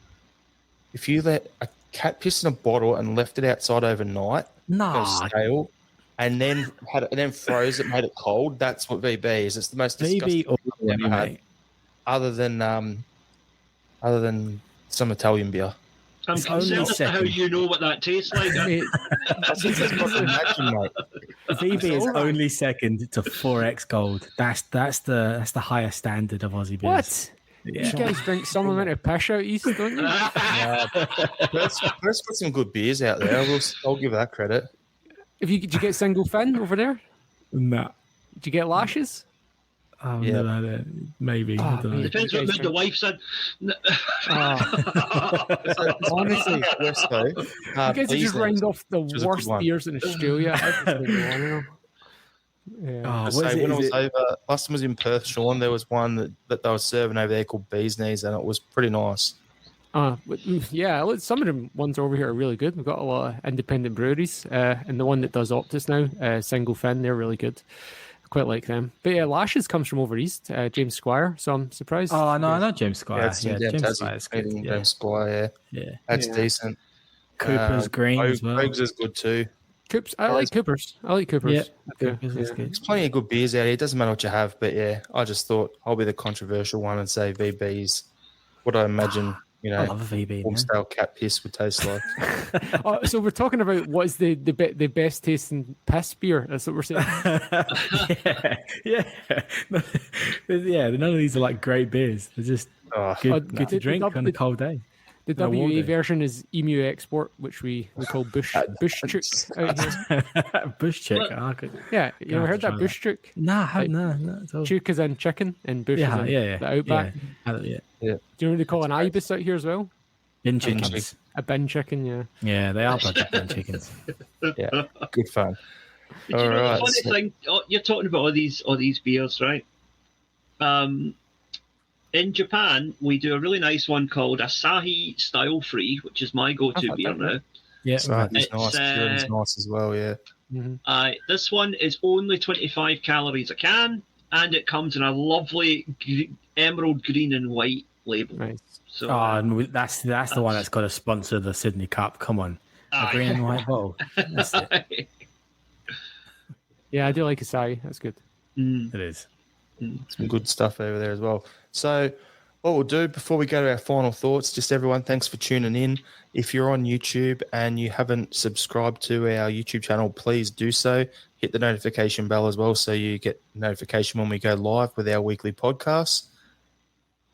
if you let a cat piss in a bottle and left it outside overnight, go stale, and then froze it, made it cold. That's what VB is. It's the most disgusting thing I've ever had, other than some Italian beer. I'm concerned as to how you know what that tastes like. VB is only second to 4X Gold. That's the highest standard of Aussie beers. What? Yeah. You guys drink some amount of pish out east, don't you? Let's put some good beers out there. I'll give that credit. Did you get single fin over there? No. Did you get lashes? No, maybe. I don't know. Depends what mood the wife said. Honestly, West though, you guys just round off the worst beers in Australia. When I was over, last time I was in Perth, Sean, there was one that they were serving over there called Bee's Knees, and it was pretty nice. Yeah, some of the ones over here are really good. We've got a lot of independent breweries, and the one that does Optus now, Single Fin, they're really good. I quite like them. But yeah, Lashes comes from over east, James Squire, so I'm surprised. Oh, no, I know James Squire. Yeah, James Squire's good. James Squire, yeah. That's decent. Cooper's Green as well. Cooper's is good too. I like Coopers. Yeah, Coopers is good. There's plenty of good beers out here. It doesn't matter what you have, but yeah, I just thought I'll be the controversial one and say VB's what I imagine, I love a VB. warm-stale cat piss would taste like. So we're talking about what's the best tasting piss beer. That's what we're saying. yeah. None of these are like great beers. They're just good to drink on a cold day. The WA version is Emu Export, which we call Bush Chook. Bush Chook. Yeah, you ever heard that Bush Chook? No, no. Chook is in chicken and Bush is in the outback. Yeah. Do you know what they call an ibis out here as well? Bin chickens. A bin chicken, yeah. Yeah, they are budget bin chickens. Yeah, good fun. But you know, the funny thing, you're talking about all these beers, right? In Japan, we do a really nice one called Asahi Style Free, which is my go-to beer now. Yeah, it's nice. It's nice as well, yeah. Mm-hmm. This one is only 25 calories a can, and it comes in a lovely emerald green and white label. Nice. So, that's the one that's got to sponsor the Sydney Cup. Come on, a green and white bottle. That's it. Yeah, I do like Asahi. That's good. It is. Some good stuff over there as well. So what we'll do before we go to our final thoughts, just everyone, thanks for tuning in. If you're on YouTube and you haven't subscribed to our YouTube channel, please do so. Hit the notification bell as well so you get notification when we go live with our weekly podcasts.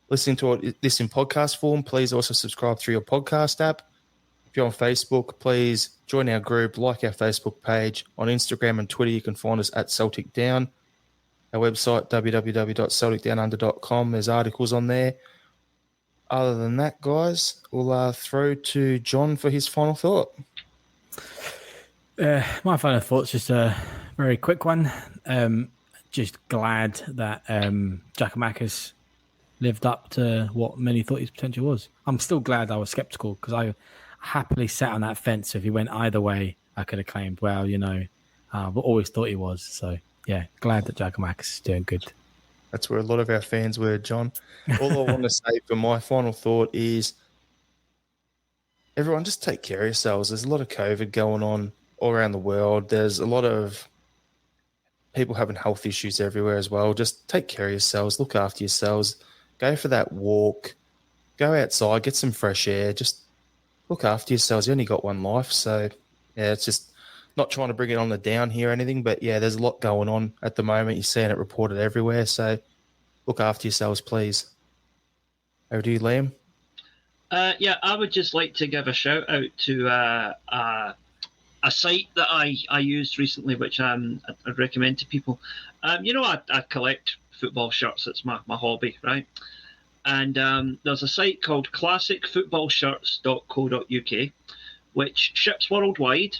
Listening to this in podcast form, please also subscribe through your podcast app. If you're on Facebook, please join our group, like our Facebook page. On Instagram and Twitter, you can find us at Celtic Down. Our website, www.celticdownunder.com. There's articles on there. Other than that, guys, we'll throw to John for his final thought. My final thought's just a very quick one. Just glad that Giakoumakis lived up to what many thought his potential was. I'm still glad I was sceptical because I happily sat on that fence. If he went either way, I could have claimed, well, but always thought he was. So, yeah, glad that Giakoumakis is doing good. That's where a lot of our fans were, John. All I want to say for my final thought is everyone just take care of yourselves. There's a lot of COVID going on all around the world. There's a lot of people having health issues everywhere as well. Just take care of yourselves. Look after yourselves. Go for that walk. Go outside. Get some fresh air. Just look after yourselves. You only got one life. So, yeah, it's just not trying to bring it on the down here or anything, but yeah, there's a lot going on at the moment. You're seeing it reported everywhere. So look after yourselves, please. Over to you, Liam. Yeah, I would just like to give a shout out to a site that I used recently, which I'd recommend to people. I collect football shirts. It's my hobby, right? And there's a site called classicfootballshirts.co.uk, which ships worldwide.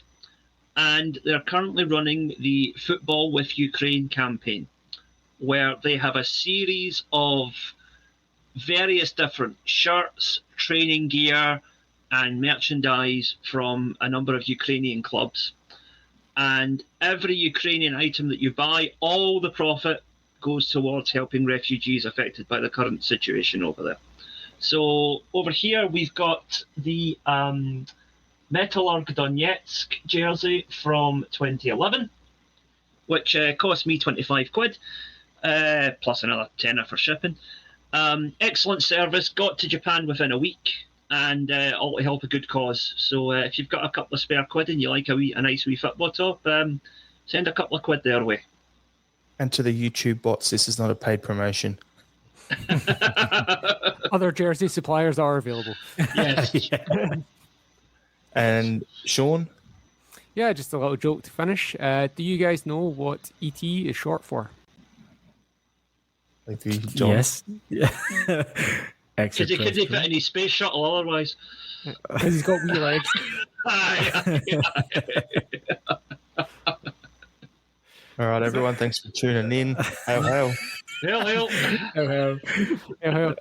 And they're currently running the Football with Ukraine campaign, where they have a series of various different shirts, training gear, and merchandise from a number of Ukrainian clubs. And every Ukrainian item that you buy, all the profit goes towards helping refugees affected by the current situation over there. So over here, we've got the Metalurg Donetsk jersey from 2011, which cost me 25 quid, plus another tenner for shipping. Excellent service, got to Japan within a week, and all to help a good cause. So if you've got a couple of spare quid and you like a nice wee football top, send a couple of quid their way. And to the YouTube bots, this is not a paid promotion. Other jersey suppliers are available. Yes. Yeah. And Sean? Yeah, just a little joke to finish. Do you guys know what ET is short for? Thank you, John. Yes. Yeah. Because he couldn't fit any space shuttle otherwise. Because he's got wee legs. All right, everyone. Thanks for tuning in. Hail, hail. Hail, hail. Hail, hail.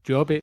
Job it.